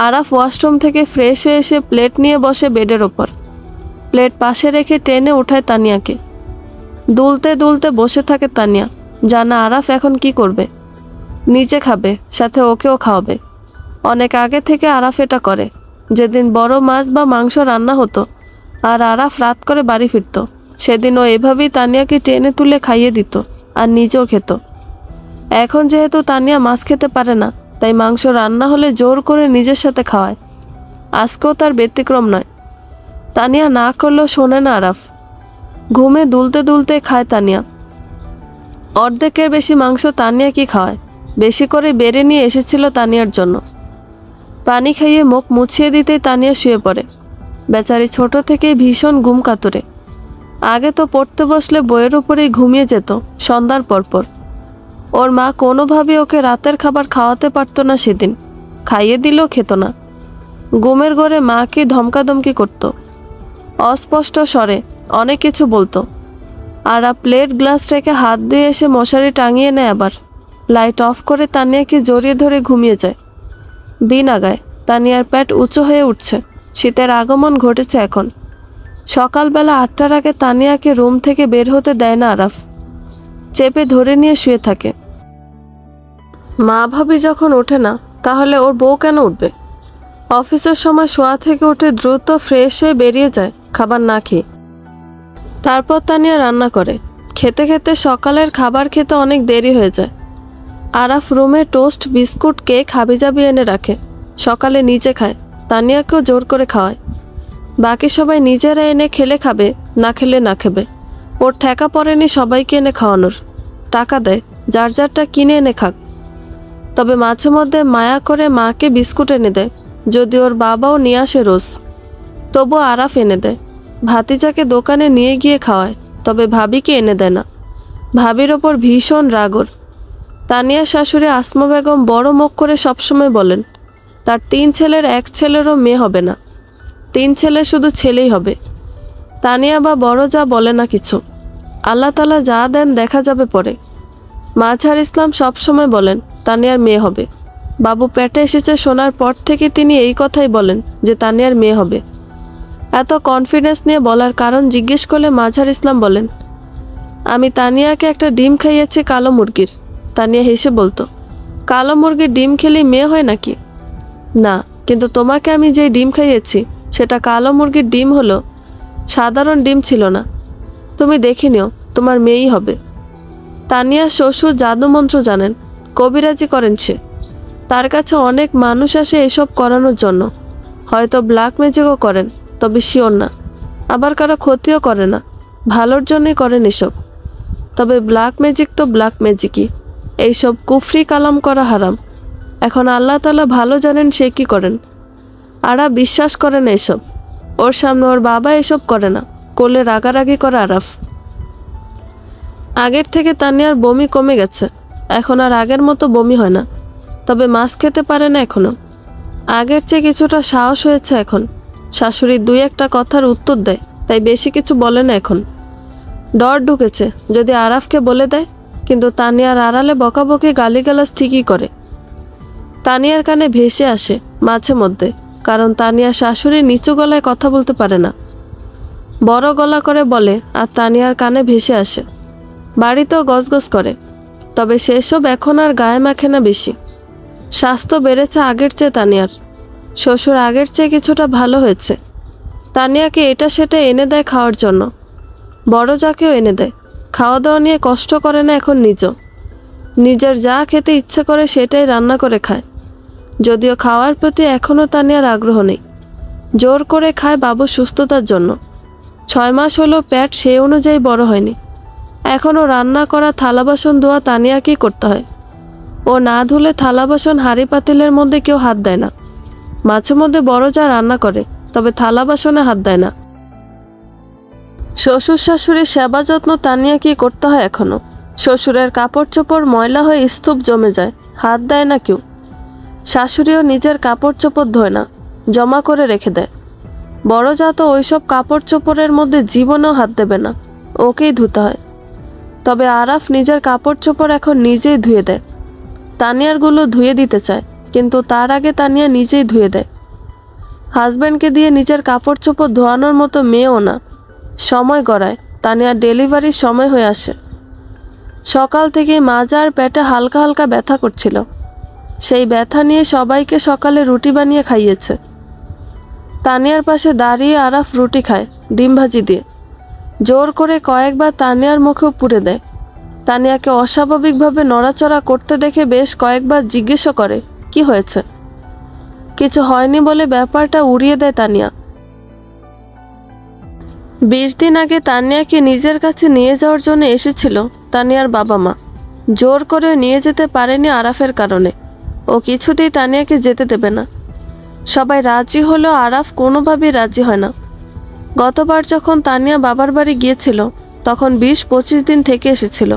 আরাফ ওয়াশরুম থেকে ফ্রেশ হয়ে এসে প্লেট নিয়ে বসে বেডের ওপর। প্লেট পাশে রেখে টেনে উঠায় তানিয়াকে। দুলতে দুলতে বসে থাকে তানিয়া, জানা আরাফ এখন কি করবে। নিজে খাবে, সাথে ওকেও খাওয়াবে। অনেক আগে থেকে আরাফ এটা করে। যেদিন বড় মাছ বা মাংস রান্না হতো, আর আরাফ রাত করে বাড়ি ফিরত। সেদিন ও এভাবেই তানিয়াকে টেনে তুলে খাইয়ে দিত আর নিজেও খেত। এখন যেহেতু তানিয়া মাছ খেতে পারে না, তাই মাংস রান্না হলে জোর করে নিজের সাথে খাওয়ায়। আজকেও তার ব্যতিক্রম নয়। তানিয়া না করলেও শোনে না আরাফ। ঘুমে দুলতে দুলতে খায় তানিয়া। অর্ধেকের বেশি মাংস তানিয়া কি খাওয়ায়। বেশি করে বেড়ে নিয়ে এসেছিল তানিয়ার জন্য। পানি খাইয়ে মুখ মুছিয়ে দিতেই তানিয়া শুয়ে পড়ে। বেচারি ছোট থেকেই ভীষণ ঘুম কাতুরে। আগে তো পড়তে বসলে বইয়ের উপরেই ঘুমিয়ে যেত সন্ধ্যার পরপর। ওর মা কোনোভাবে ওকে রাতের খাবার খাওয়াতে পারতো না সেদিন। খাইয়ে দিলেও খেত না। ঘুমের ঘরে মাকে ধমকাধমকি করত, অস্পষ্ট স্বরে অনেক কিছু বলতো। আর প্লেট গ্লাস রেখে হাত ধুয়ে এসে মশারি টাঙিয়ে নেয়। আবার লাইট অফ করে তানিয়াকে জড়িয়ে ধরে ঘুমিয়ে যায়। দিন আগায়। তানিয়ার পেট উঁচু হয়ে উঠছে। শীতের আগমন ঘটেছে এখন। সকালবেলা 8টার আগে তানিয়াকে রুম থেকে বের হতে দেয় না আরাফ। চেপে ধরে নিয়ে শুয়ে থাকে। মা ভাবি যখন ওঠে না, তাহলে ওর বউ কেন উঠবে? অফিসের সময় শোয়া থেকে উঠে দ্রুত ফ্রেশ হয়ে বেরিয়ে যায় খাবার না খেয়ে। তারপর তানিয়া রান্না করে। খেতে খেতে সকালের খাবার খেতে অনেক দেরি হয়ে যায়। আরাফ রুমে টোস্ট, বিস্কুট, কেক হাবিজাবি এনে রাখে। সকালে নিজে খায়, তানিয়াকেও জোর করে খাওয়ায়। বাকি সবাই নিজেরা এনে খেলে খাবে, না খেলে না খাবে। ওর ঠেকা পড়েনি সবাইকে এনে খাওয়ানোর। টাকা দেয়, যার যারটা কিনে এনে খাক। তবে মাঝে মধ্যে মায়া করে মাকে বিস্কুট এনে দেয়। যদি ওর বাবাও নিয়ে আসে রোজ, তবু আরাফ এনে দেয়। ভাতিজাকে দোকানে নিয়ে গিয়ে খাওয়ায়, তবে ভাবিকে এনে দেয় না। ভাবির ওপর ভীষণ রাগ ওর। তানিয়ার শাশুড়ি আসমা বেগম বড় মুখ করে সবসময় বলেন, তার 3 ছেলের 1 ছেলেরও মেয়ে হবে না। 3 ছেলে শুধু ছেলেই হবে। তানিয়া বা বড় যা বলে না কিছু। আল্লাহ তাআলা যা দেন দেখা যাবে পরে। মাঝহার ইসলাম সবসময় বলেন তানিয়ার মেয়ে হবে। বাবু পেটে এসেছে শোনার পর থেকে তিনি এই কথাই বলেন যে তানিয়ার মেয়ে হবে। এত কনফিডেন্স নিয়ে বলার কারণ জিজ্ঞেস করলে মাঝহার ইসলাম বলেন, আমি তানিয়াকে একটা ডিম খাইয়েছি কালো মুরগির। তানিয়া হেসে বলতো, কালো মুরগির ডিম খেলেই মেয়ে হয় নাকি? না, কিন্তু তোমাকে আমি যে ডিম খাইয়েছি সেটা কালো মুরগির ডিম হলো, সাধারণ ডিম ছিল না। তুমি দেখে নিও, তোমার মেয়েই হবে। তানিয়া শ্বশুর জাদুমন্ত্র জানেন, কবিরাজি করেন সে। তার কাছে অনেক মানুষ আসে এসব করানোর জন্য। হয়তো ব্ল্যাক ম্যাজিকও করেন, তবে শিওর না। আবার কারো ক্ষতিও করে না, ভালোর জন্যই করেন এসব। তবে ব্ল্যাক ম্যাজিক তো ব্ল্যাক ম্যাজিকই। এইসব কুফরি কালাম করা হারাম। এখন আল্লাহ তাআলা ভালো জানেন সে কি করেন। আরাফ বিশ্বাস করে না এসব। ওর সামনে ওর বাবা এসব করে না, করলে রাগারাগি করে আরাফ। আগের থেকে তানিয়ার বমি কমে গেছে। এখন আর আগের মতো বমি হয় না। তবে মাছ খেতে পারে না এখনো। আগের চেয়ে কিছুটা সাহস হয়েছে এখন। শাশুড়ি 2-1টা কথার উত্তর দেয়, তাই বেশি কিছু বলে না এখন। ডর ঢুকেছে যদি আরাফকে বলে দেয়, কিন্তু তানিয়ার আড়ালে বকাবকি গালিগালাজ ঠিকই করে। তানিয়ার কানে ভেসে আসে মাঝে মধ্যে, কারণ তানিয়ার শাশুড়ি নিচু গলায় কথা বলতে পারে না, বড় গলা করে বলে, আর তানিয়ার কানে ভেসে আসে। বাড়িতেও গজগজ করে, তবে সেসব এখন আর গায়ে মাখে না বেশি। স্বাস্থ্য বেড়েছে আগের চেয়ে তানিয়ার। শ্বশুর আগের চেয়ে কিছুটা ভালো হয়েছে। তানিয়াকে এটা সেটা এনে দেয় খাওয়ার জন্য। বড় যাকেও এনে দেয়। খাওয়া দাওয়া নিয়ে কষ্ট করে না এখন নিজের যা খেতে ইচ্ছে করে সেটাই রান্না করে খায়। যদিও খাওয়ার প্রতি এখনও তানিয়ার আগ্রহ নেই। জোর করে খায় বাবুর সুস্থতার জন্য। 6 মাস হলো পেট সেই অনুযায়ী বড় হয়নি। এখনও রান্না করা, থালা বাসন ধোয়া তানিয়াকেই করতে হয়। ও না ধুলে থালা বাসন হাঁড়ি পাতিলের মধ্যে কেউ হাত দেয় না। মাঝে মধ্যে বড় যা রান্না করে, তবে থালা বাসনে হাত দেয় না। শ্বশুর শাশুড়ির সেবা যত্ন তানিয়াকেই করতে হয় এখনো। শ্বশুরের কাপড় চোপড় ময়লা হয়ে স্তূপ জমে যায়, হাত দেয় না কেউ। শাশুড়িও নিজের কাপড় চোপড় ধোয় না, জমা করে রেখে দেয়। বড় যা তো ওইসব কাপড় চোপড়ের মধ্যে জীবনেও হাত দেবে না, ওকেই ধুতে হয়। তবে আরাফ নিজের কাপড় চোপড় এখন নিজেই ধুয়ে দেয়। তানিয়ারগুলো ধুয়ে দিতে চায়, কিন্তু তার আগে তানিয়া নিজেই ধুয়ে দেয়। হাজব্যান্ডকে দিয়ে নিজের কাপড় চোপড় ধোয়ানোর মতো মেয়েও না। সময় গড়ায়, তানিয়ার ডেলিভারির সময় হয়ে আসে। সকাল থেকেই মাজা আর পেটে হালকা হালকা ব্যথা করছিল। সেই ব্যথা নিয়ে সবাইকে সকালে রুটি বানিয়ে খাইয়েছে। তানিয়ার পাশে দাঁড়িয়ে আরাফ রুটি খায় ডিম ভাজি দিয়ে। জোর করে কয়েকবার তানিয়ার মুখেও পুড়ে দেয়। তানিয়াকে অস্বাভাবিকভাবে নড়াচড়া করতে দেখে বেশ কয়েকবার জিজ্ঞেসও করে কি হয়েছে। কিছু হয়নি বলে ব্যাপারটা উড়িয়ে দেয় তানিয়া। 20 দিন আগে তানিয়াকে নিজের কাছে নিয়ে যাওয়ার জন্য এসেছিল তানিয়ার বাবা মা। জোর করে নিয়ে যেতে পারেনি আরাফের কারণে। ও কিছুতেই তানিয়াকে যেতে দেবে না। সবাই রাজি হলেও আরাফ কোনোভাবেই রাজি হয় না। গতবার যখন তানিয়া বাবার বাড়ি গিয়েছিল তখন 20-25 দিন থেকে এসেছিল।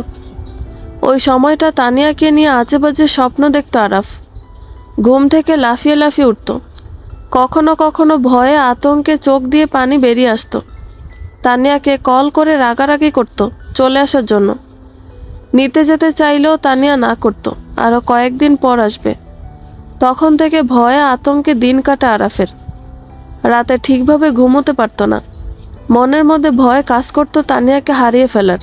ওই সময়টা তানিয়াকে নিয়ে আজেবাজে স্বপ্ন দেখত আরাফ। ঘুম থেকে লাফিয়ে লাফিয়ে উঠত। কখনো কখনো ভয়ে আতঙ্কে চোখ দিয়ে পানি বেরিয়ে আসত। তানিয়াকে কল করে রাগারাগি করত চলে আসার জন্য। নিতে যেতে চাইলেও তানিয়া না করত, আরও কয়েকদিন পর আসবে। তখন থেকে ভয়ে আতঙ্কে দিন কাটা আরাফের। রাতে ঠিকভাবে ঘুমোতে পারত না। মনের মধ্যে ভয় কাজ করত তানিয়াকে হারিয়ে ফেলার।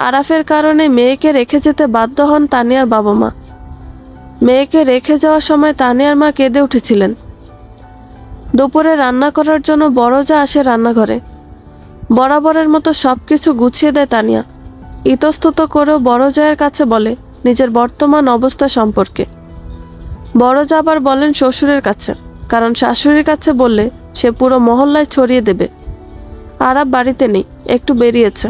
আরাফের কারণে মেয়েকে রেখে যেতে বাধ্য হন তানিয়ার বাবা মা। মেয়েকে রেখে যাওয়ার সময় তানিয়ার মা কেঁদে উঠেছিলেন। দুপুরে রান্না করার জন্য বড় যা আসে রান্নাঘরে। বরাবরের মতো সব কিছু গুছিয়ে দেয় তানিয়া। ইতস্তত করেও বড় জায়ের কাছে বলে নিজের বর্তমান অবস্থা সম্পর্কে। বড় যা আবার বলেন শ্বশুরের কাছে, কারণ শাশুড়ির কাছে বললে সে পুরো মহল্লায় ছড়িয়ে দেবে। আরাফ বাড়িতে নেই, একটু বেরিয়েছে।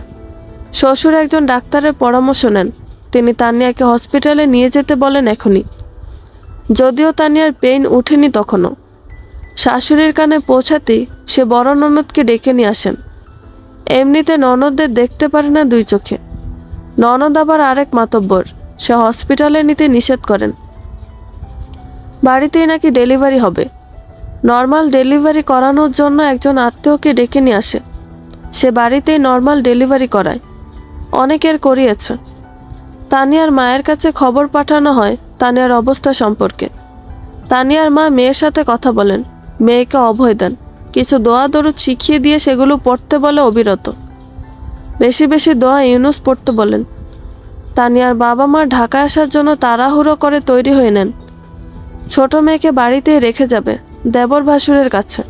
শ্বশুর একজন ডাক্তারের পরামর্শ নেন। তিনি তানিয়াকে হসপিটালে নিয়ে যেতে বলেন এখনই। যদিও তানিয়ার পেইন উঠেনি তখনও। শাশুড়ির কানে পৌঁছাতেই সে বড় ননদকে ডেকে নিয়ে আসেন। এমনিতে ননদদের দেখতে পারে না দুই চোখে। ননদ আবার আরেক মাতব্বর, সে হসপিটালে নিতে নিষেধ করেন। বাড়িতেই নাকি ডেলিভারি হবে। নর্মাল ডেলিভারি করানোর জন্য একজন আত্মীয়কে ডেকে নিয়ে আসে। সে বাড়িতেই নর্মাল ডেলিভারি করায়। অনেকের করিয়েছে। তানিয়ার মায়ের কাছে খবর পাঠানো হয় তানিয়ার অবস্থা সম্পর্কে। তানিয়ার মা মেয়ের সাথে কথা বলেন, মেয়েকে অভয় দেন, কিছু দোয়া দরুদ শিখিয়ে দিয়ে সেগুলো পড়তে বলে অবিরত। বেশি বেশি দোয়া ইউনুস পড়তে বলেন। তানিয়ার বাবা মা ঢাকায় আসার জন্য তাড়াহুড়ো করে তৈরি হয়ে নেন। ছোট মেয়েকে বাড়িতেই রেখে যাবে দেবর ভাসুরের কাছে।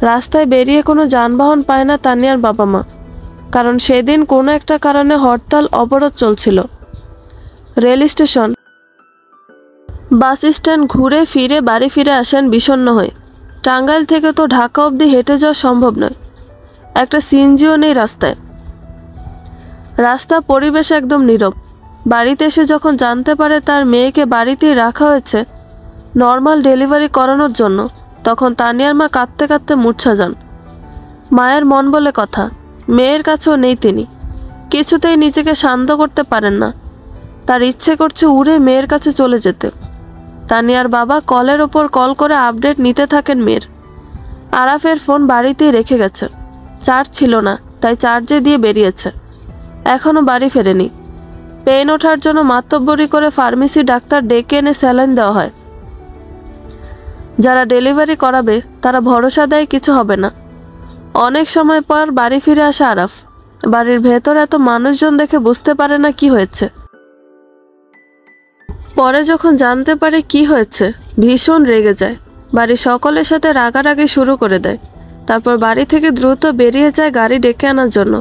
রাস্তায় বেরিয়ে কোনো যানবাহন পায় না তানিয়ার বাবা মা, কারণ সেদিন কোনো একটা কারণে হরতাল অবরোধ চলছিল। রেল স্টেশন, বাস স্ট্যান্ড ঘুরে ফিরে বাড়ি ফিরে আসেন বিষণ্ণ হয়ে। টাঙ্গাইল থেকে তো ঢাকা অবধি হেঁটে যাওয়া সম্ভব নয়। একটা সিএনজিও নেই রাস্তায়। রাস্তা পরিবেশ একদম নীরব। বাড়িতে এসে যখন জানতে পারে তার মেয়েকে বাড়িতেই রাখা হয়েছে নর্মাল ডেলিভারি করানোর জন্য, তখন তানিয়ার মা কাঁদতে কাঁদতে মূর্ছা যান। মায়ের মন বলে কথা, মেয়ের কাছেও নেই তিনি। কিছুতেই নিজেকে শান্ত করতে পারেন না। তার ইচ্ছে করছে উড়ে মেয়ের কাছে চলে যেতে। তানিয়ার বাবা কলের ওপর কল করে আপডেট নিতে থাকেন মেয়ের। আরাফের ফোন বাড়িতেই রেখে গেছে। চার্জ ছিল না, তাই চার্জে দিয়ে বেরিয়েছে। এখনও বাড়ি ফেরেনি। পেইন ওঠার জন্য মাতব্বরি করে ফার্মেসি ডাক্তার ডেকে এনে স্যালাইন দেওয়া হয়। যারা ডেলিভারি করাবে তারা ভরসা দেয় কিছু হবে না। অনেক সময় পর বাড়ি ফিরে আসে আরাফ। বাড়ির ভেতর এত মানুষজন দেখে বুঝতে পারে না কি হয়েছে। পরে যখন জানতে পারে কি হয়েছে ভীষণ রেগে যায়। বাড়ির সকলের সাথে রাগারাগি শুরু করে দেয়। তারপর বাড়ি থেকে দ্রুত বেরিয়ে যায় গাড়ি ডেকে আনার জন্য।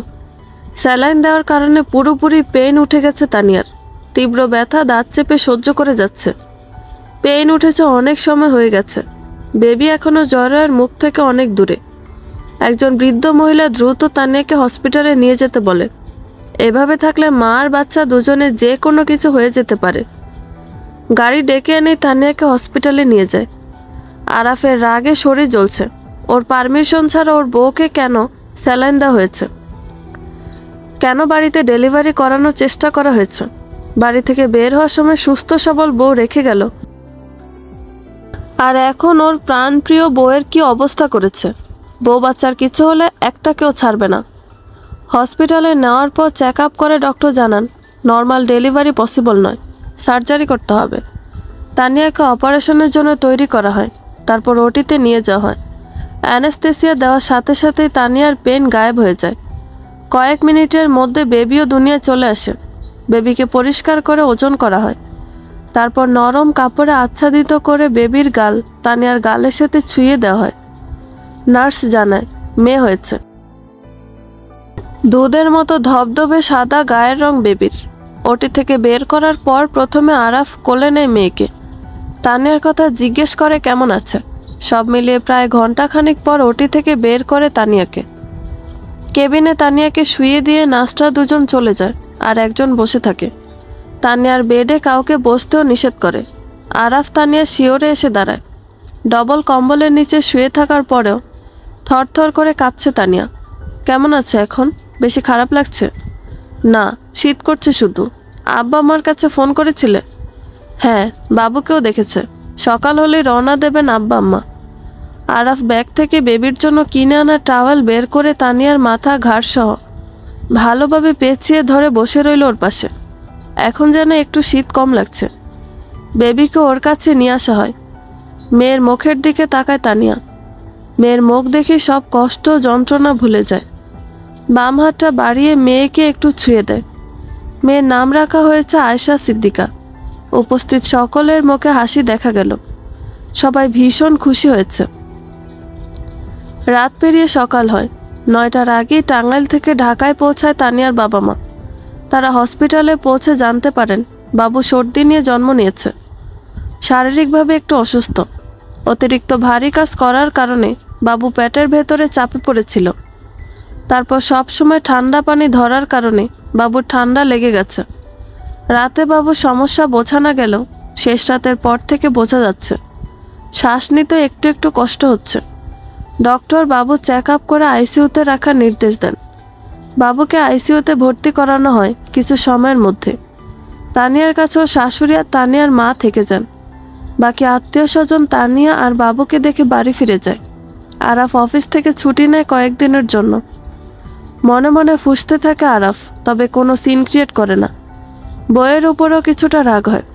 স্যালাইন দেওয়ার কারণে পুরোপুরি পেইন উঠে গেছে তানিয়ার। তীব্র ব্যথা দাঁত চেপে সহ্য করে যাচ্ছে। পেইন উঠেছে অনেক সময় হয়ে গেছে। বেবি এখনও জরায়ের মুখ থেকে অনেক দূরে। একজন বৃদ্ধ মহিলা দ্রুত তানিয়াকে হসপিটালে নিয়ে যেতে বলে। এভাবে থাকলে মা আর বাচ্চা দুজনে যে কোনো কিছু হয়ে যেতে পারে। গাড়ি ডেকে এনে তানিয়াকে হসপিটালে নিয়ে যায়। আরাফের রাগে শরীর জ্বলছে। ওর পারমিশন ছাড়া ওর বউকে কেন স্যালাইন দেওয়া হয়েছে? কেন বাড়িতে ডেলিভারি করানোর চেষ্টা করা হয়েছে? বাড়ি থেকে বের হওয়ার সময় সুস্থ সবল বউ রেখে গেল। আর এখন ওর প্রাণপ্রিয় বউয়ের কি অবস্থা করেছে? বউ বাচ্চার কিছু হলে একটাকেও ছাড়বে না। হসপিটালে নেওয়ার পর চেক আপ করে ডক্টর জানান নর্মাল ডেলিভারি পসিবল নয়, সার্জারি করতে হবে। তানিয়াকে অপারেশনের জন্য তৈরি করা হয়। তারপর ওটিতে নিয়ে যাওয়া হয়। অ্যানেস্থেসিয়া দেওয়ার সাথে সাথেই তানিয়ার পেন গায়েব হয়ে যায়। কয়েক মিনিটের মধ্যে বেবিও দুনিয়ায় চলে আসে। বেবিকে পরিষ্কার করে ওজন করা হয়। তারপর নরম কাপড়ে আচ্ছাদিত করে বেবির গাল তানিয়ার গালের সাথে ছুঁয়ে দেওয়া হয়। নার্স জানায় মেয়ে হয়েছে। দুধের মতো ধবধবে সাদা গায়ের রং বেবির। ওটি থেকে বের করার পর প্রথমে আরাফ কোলে নেয় মেয়েকে। তানিয়ার কথা জিজ্ঞেস করে কেমন আছে। সব মিলিয়ে প্রায় ঘন্টাখানিক পর ওটি থেকে বের করে তানিয়াকে। কেবিনে তানিয়াকে শুইয়ে দিয়ে নার্সরা দুজন চলে যায় আর একজন বসে থাকে। তানিয়ার বেডে কাউকে বসতেও নিষেধ করে। আরাফ তানিয়া শিওরে এসে দাঁড়ায়। ডবল কম্বলের নিচে শুয়ে থাকার পরেও থরথর করে কাঁপছে তানিয়া। কেমন আছে এখন? বেশি খারাপ লাগছে? না, শীত করছে শুধু। আব্বা আমার কাছে ফোন করেছিলে? হ্যাঁ, বাবুকেও দেখেছে। সকাল হলেই রওনা দেবেন আব্বা আম্মা। আরাফ ব্যাগ থেকে বেবির জন্য কিনে আনা টাওয়েল বের করে তানিয়ার মাথা ঘাড় সহ ভালোভাবে পেঁচিয়ে ধরে বসে রইল ওর পাশে। এখন যেন একটু শীত কম লাগছে। বেবিকে ওর কাছে নিয়ে আসা হয়। মেয়ের মুখের দিকে তাকায় তানিয়া। মেয়ের মুখ দেখে সব কষ্ট যন্ত্রণা ভুলে যায়। বাম হাতটা বাড়িয়ে মেয়েকে একটু ছুঁয়ে দেয়। মেয়ের নাম রাখা হয়েছে আয়েশা সিদ্দিকা। উপস্থিত সকলের মুখে হাসি দেখা গেল। সবাই ভীষণ খুশি হয়েছে। রাত পেরিয়ে সকাল হয়। 9টার আগেই টাঙ্গাইল থেকে ঢাকায় পৌঁছায় তানিয়ার বাবা মা। তারা হসপিটালে পৌঁছে জানতে পারেন বাবু সর্দি নিয়ে জন্ম নিয়েছে। শারীরিকভাবে একটু অসুস্থ। অতিরিক্ত ভারী কাজ করার কারণে বাবু পেটের ভেতরে চাপে পড়েছিল। তারপর সব সময় ঠান্ডা পানি ধরার কারণে বাবুর ঠান্ডা লেগে গেছে। রাতে বাবুর সমস্যা বোঝা না গেলেও শেষ রাতের পর থেকে বোঝা যাচ্ছে শ্বাস নিতে একটু একটু কষ্ট হচ্ছে। ডক্টর বাবু চেক আপ করে আইসিইউতে রাখার নির্দেশ দেন। বাবুকে আইসিইউতে ভর্তি করানো হয় কিছু সময়ের মধ্যে। তানিয়ার কাছেও শাশুড়ি আর তানিয়ার মা থেকে যান। বাকি আত্মীয় স্বজন তানিয়া আর বাবুকে দেখে বাড়ি ফিরে যায়। আরাফ অফিস থেকে ছুটি নেয় কয়েকদিনের জন্য। মনে মনে ফুঁসতে থাকে আরাফ, তবে কোনো সিন ক্রিয়েট করে না। বইয়ের উপরেও কিছুটা রাগ হয়।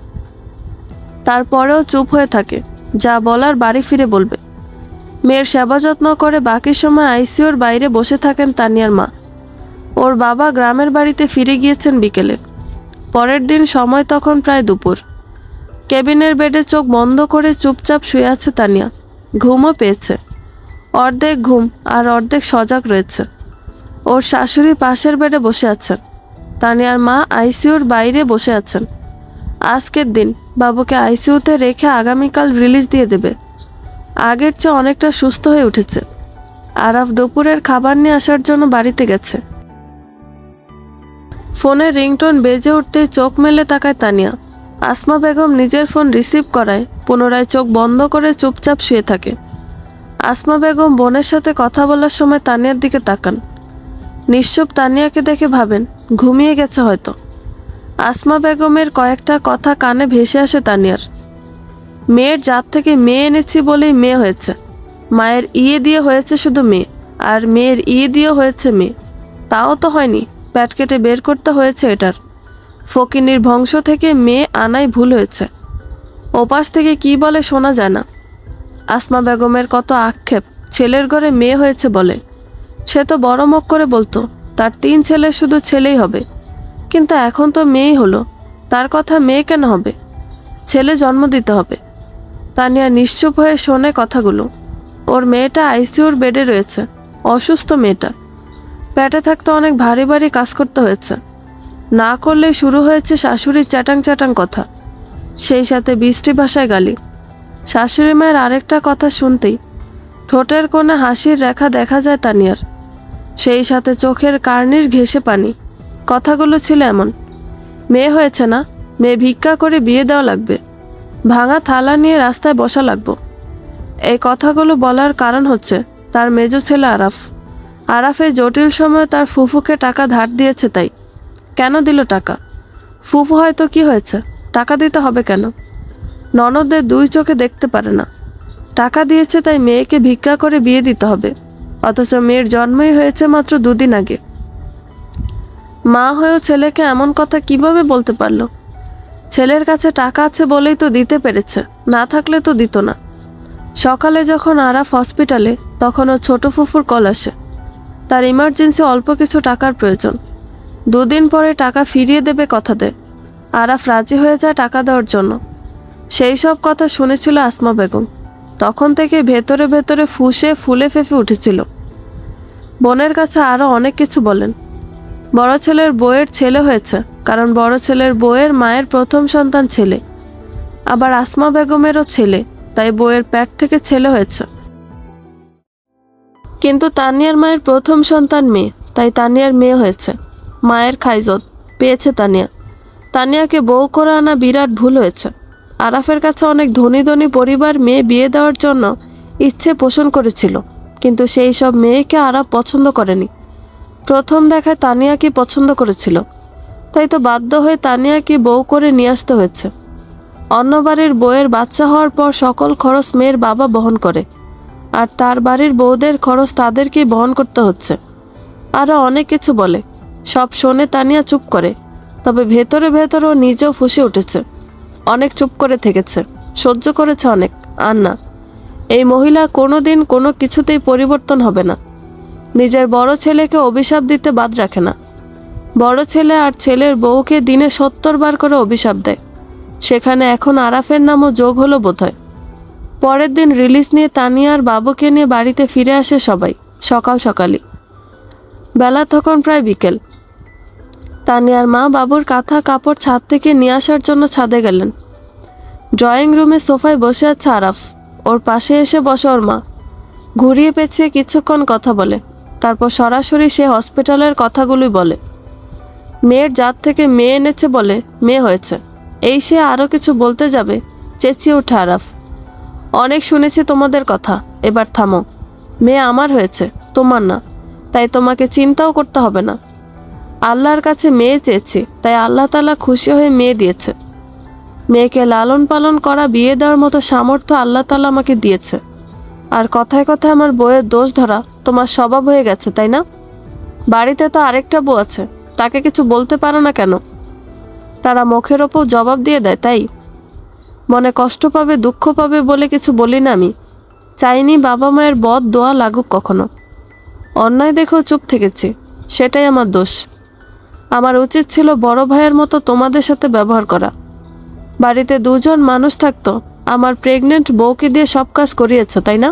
তারপরেও চুপ হয়ে থাকে। যা বলার বাড়ি ফিরে বলবে। মেয়ের সেবা যত্ন করে বাকি সময় আইসিইউর বাইরে বসে থাকেন তানিয়ার মা। ওর বাবা গ্রামের বাড়িতে ফিরে গিয়েছেন বিকেলে। পরের দিন সময় তখন প্রায় দুপুর। কেবিনের বেডে চোখ বন্ধ করে চুপচাপ শুয়ে আছে তানিয়া। ঘুমও পেয়েছে। অর্ধেক ঘুম আর অর্ধেক সজাগ রয়েছে। ওর শাশুড়ি পাশের বেডে বসে আছেন। তানিয়ার মা আইসিইউর বাইরে বসে আছেন। আজকের দিন বাবুকে আইসিইউতে রেখে আগামীকাল রিলিজ দিয়ে দেবে। আগের চেয়ে অনেকটা সুস্থ হয়ে উঠেছে। আরাফ দুপুরের খাবার নিয়ে আসার জন্য বাড়িতে গেছে। ফোনের রিংটোন বেজে উঠতেই চোখ মেলে তাকায় তানিয়া। আসমা বেগম নিজের ফোন রিসিভ করায় পুনরায় চোখ বন্ধ করে চুপচাপ শুয়ে থাকে। আসমা বেগম বোনের সাথে কথা বলার সময় তানিয়ার দিকে তাকান। নিশ্চুপ তানিয়াকে দেখে ভাবেন ঘুমিয়ে গেছে হয়তো। আসমা বেগমের কয়েকটা কথা কানে ভেসে আসে তানিয়ার। মেয়ের জাত থেকে মেয়ে এনেছি বলেই মেয়ে হয়েছে। মায়ের ইয়ে দিয়ে হয়েছে শুধু মেয়ে, আর মেয়ের ইয়ে দিয়ে হয়েছে মেয়ে। তাও তো হয়নি, প্যাট কেটে বের করতে হয়েছে এটার। ফকিনীর বংশ থেকে মেয়ে আনাই ভুল হয়েছে। ওপাশ থেকে কি বলে শোনা যায় না। আসমা বেগমের কত আক্ষেপ ছেলের ঘরে মেয়ে হয়েছে বলে। সে তো বড় মুখ করে বলতো তার 3 ছেলে শুধু ছেলেই হবে, কিন্তু এখন তো মেয়েই হলো। তার কথা মেয়ে কেন হবে? ছেলে জন্ম দিতে হবে। তানিয়া নিশ্চুপ হয়ে শোনে কথাগুলো। ওর মেয়েটা আইসিইউর বেডে রয়েছে। অসুস্থ মেয়েটা। পেটে থাকতে অনেক ভারী ভারী কাজ করতে হয়েছে। না করলেই শুরু হয়েছে শাশুড়ির চ্যাটাং চ্যাটাং কথা, সেই সাথে বৃষ্টি ভাষায় গালি। শাশুড়ি মায়ের আরেকটা কথা শুনতেই ঠোঁটের কোণে হাসির রেখা দেখা যায় তানিয়ার। সেই সাথে চোখের কার্নিশ ঘেঁষে পানি। কথাগুলো ছিল এমন: মেয়ে হয়েছে না, মেয়ে ভিক্ষা করে বিয়ে দেওয়া লাগবে, ভাঙা থালা নিয়ে রাস্তায় বসা লাগবো। এই কথাগুলো বলার কারণ হচ্ছে তার মেজ ছেলে আরাফ। আরাফের জটিল সময়ে তার ফুফুকে টাকা ধার দিয়েছে। তাই কেন দিল টাকা? ফুফু হয়তো কি হয়েছে, টাকা দিতে হবে কেন? ননদদের 2 চোখে দেখতে পারে না। টাকা দিয়েছে তাই মেয়েকে ভিক্ষা করে বিয়ে দিতে হবে, অথচ মেয়ের জন্মই হয়েছে মাত্র 2 দিন আগে। মা হয়েও ছেলেকে এমন কথা কিভাবে বলতে পারলো? ছেলের কাছে টাকা আছে বলেই তো দিতে পেরেছে, না থাকলে তো দিত না। সকালে যখন আরাফ হসপিটালে, তখন ও ছোট ফুফুর কল আসে। তার ইমার্জেন্সি অল্প কিছু টাকার প্রয়োজন। 2 দিন পরে টাকা ফিরিয়ে দেবে কথা দেয়। আরাফ রাজি হয়ে যায় টাকা দেওয়ার জন্য। সেই সব কথা শুনেছিল আসমা বেগম। তখন থেকে ভেতরে ভেতরে ফুঁসে ফুলে ফেঁপে উঠেছিল। বোনের কাছে আরও অনেক কিছু বলেন। বড় ছেলের বউয়ের ছেলে হয়েছে, কারণ বড় ছেলের বউয়ের মায়ের প্রথম সন্তান ছেলে। আবার আসমা বেগমেরও ছেলে, তাই বউয়ের পেট থেকে ছেলে হয়েছে। কিন্তু তানিয়ার মায়ের প্রথম সন্তান মেয়ে, তাই তানিয়ার মেয়ে হয়েছে। মায়ের খাইজত পেয়েছে তানিয়া। তানিয়াকে বউ করে আনা বিরাট ভুল হয়েছে। আরাফের কাছে অনেক ধনী ধনী পরিবার মেয়ে বিয়ে দেওয়ার জন্য ইচ্ছে পোষণ করেছিল, কিন্তু সেই সব মেয়েকে আরাফ পছন্দ করেনি। প্রথম দেখায় তানিয়াকে পছন্দ করেছিল, তাই তো বাধ্য হয়ে তানিয়াকে বউ করে নিয়ে আসতে হয়েছে। অন্য বাড়ির বউয়ের বাচ্চা হওয়ার পর সকল খরচ মেয়ের বাবা বহন করে, আর তার বাড়ির বউদের খরচ তাদেরকেই বহন করতে হচ্ছে। আরও অনেক কিছু বলে, সব শোনে তানিয়া চুপ করে, তবে ভেতরে ভেতরেও নিজেও ফুঁসে উঠেছে। অনেক চুপ করে থেকেছে, সহ্য করেছে অনেক, আর না, এই মহিলা কোনো দিন কোনো কিছুতেই পরিবর্তন হবে না। নিজের বড় ছেলেকে অভিশাপ দিতে বাদ রাখে না। বড় ছেলে আর ছেলের বউকে দিনে 70 বার করে অভিশাপ দেয়। সেখানে এখন আরাফের নামও যোগ হলো বোধহয়। পরের দিন রিলিজ নিয়ে তানিয়া আর বাবুকে নিয়ে বাড়িতে ফিরে আসে সবাই সকাল সকালই। বেলা তখন প্রায় বিকেল। তানিয়ার মা বাবুর কাঁথা কাপড় ছাদ থেকে নিয়ে আসার জন্য ছাদে গেলেন। ড্রয়িং রুমে সোফায় বসে আছে আরাফ, ওর পাশে এসে বসে ওর মা। ঘুরিয়ে পেঁচিয়ে কিছুক্ষণ কথা বলে, তারপর সরাসরি সে হসপিটালের কথাগুলোই বলে। মেয়ের জাত থেকে মেয়ে এনেছে বলে মেয়ে হয়েছে, এই সে আরও কিছু বলতে যাবে, চেঁচিয়ে ওঠে আরাফ, অনেক শুনেছি তোমাদের কথা, এবার থামো। মেয়ে আমার হয়েছে, তোমার না, তাই তোমাকে চিন্তাও করতে হবে না। আল্লাহর কাছে মেয়ে চেয়েছি, তাই আল্লাহ তাআলা খুশি হয়ে মেয়ে দিয়েছে। মেয়েকে লালন পালন করা, বিয়ে দেওয়ার মতো সামর্থ্য আল্লাহ তাআলা আমাকে দিয়েছে। আর কথায় কথায় আমার বউয়ের দোষ ধরা তোমার স্বভাব হয়ে গেছে, তাই না? বাড়িতে তো আরেকটা বউ আছে, তাকে কিছু বলতে পারো না কেন? তারা মুখের ওপর জবাব দিয়ে দেয়, তাই মনে কষ্ট পাবে, দুঃখ পাবে বলে কিছু বলি না আমি। চাইনি বাবা মায়ের বদ দোয়া লাগুক কখনো। অন্যায় দেখেও চুপ থেকেছি, সেটাই আমার দোষ। আমার উচিত ছিল বড় ভাইয়ের মতো তোমাদের সাথে ব্যবহার করা। বাড়িতে দুজন মানুষ থাকতো, আমার প্রেগনেন্ট বউকে দিয়ে সব কাজ করিয়েছ, তাই না?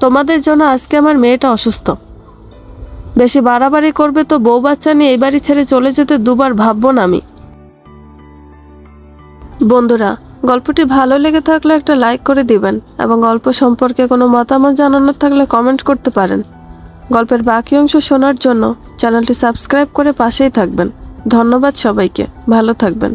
তোমাদের জন্য আজকে আমার মেয়েটা অসুস্থ। বেশি বাড়াবাড়ি করবে তো বউ বাচ্চা নিয়ে এই বাড়ি ছেড়ে চলে যেতে দুবার ভাববো না আমি। বন্ধুরা, গল্পটি ভালো লেগে থাকলে একটা লাইক করে দিবেন, এবং গল্প সম্পর্কে কোনো মতামত জানানোর থাকলে কমেন্ট করতে পারেন। গল্পের বাকি অংশ শোনার জন্য চ্যানেলটি সাবস্ক্রাইব করে পাশেই থাকবেন। ধন্যবাদ সবাইকে, ভালো থাকবেন।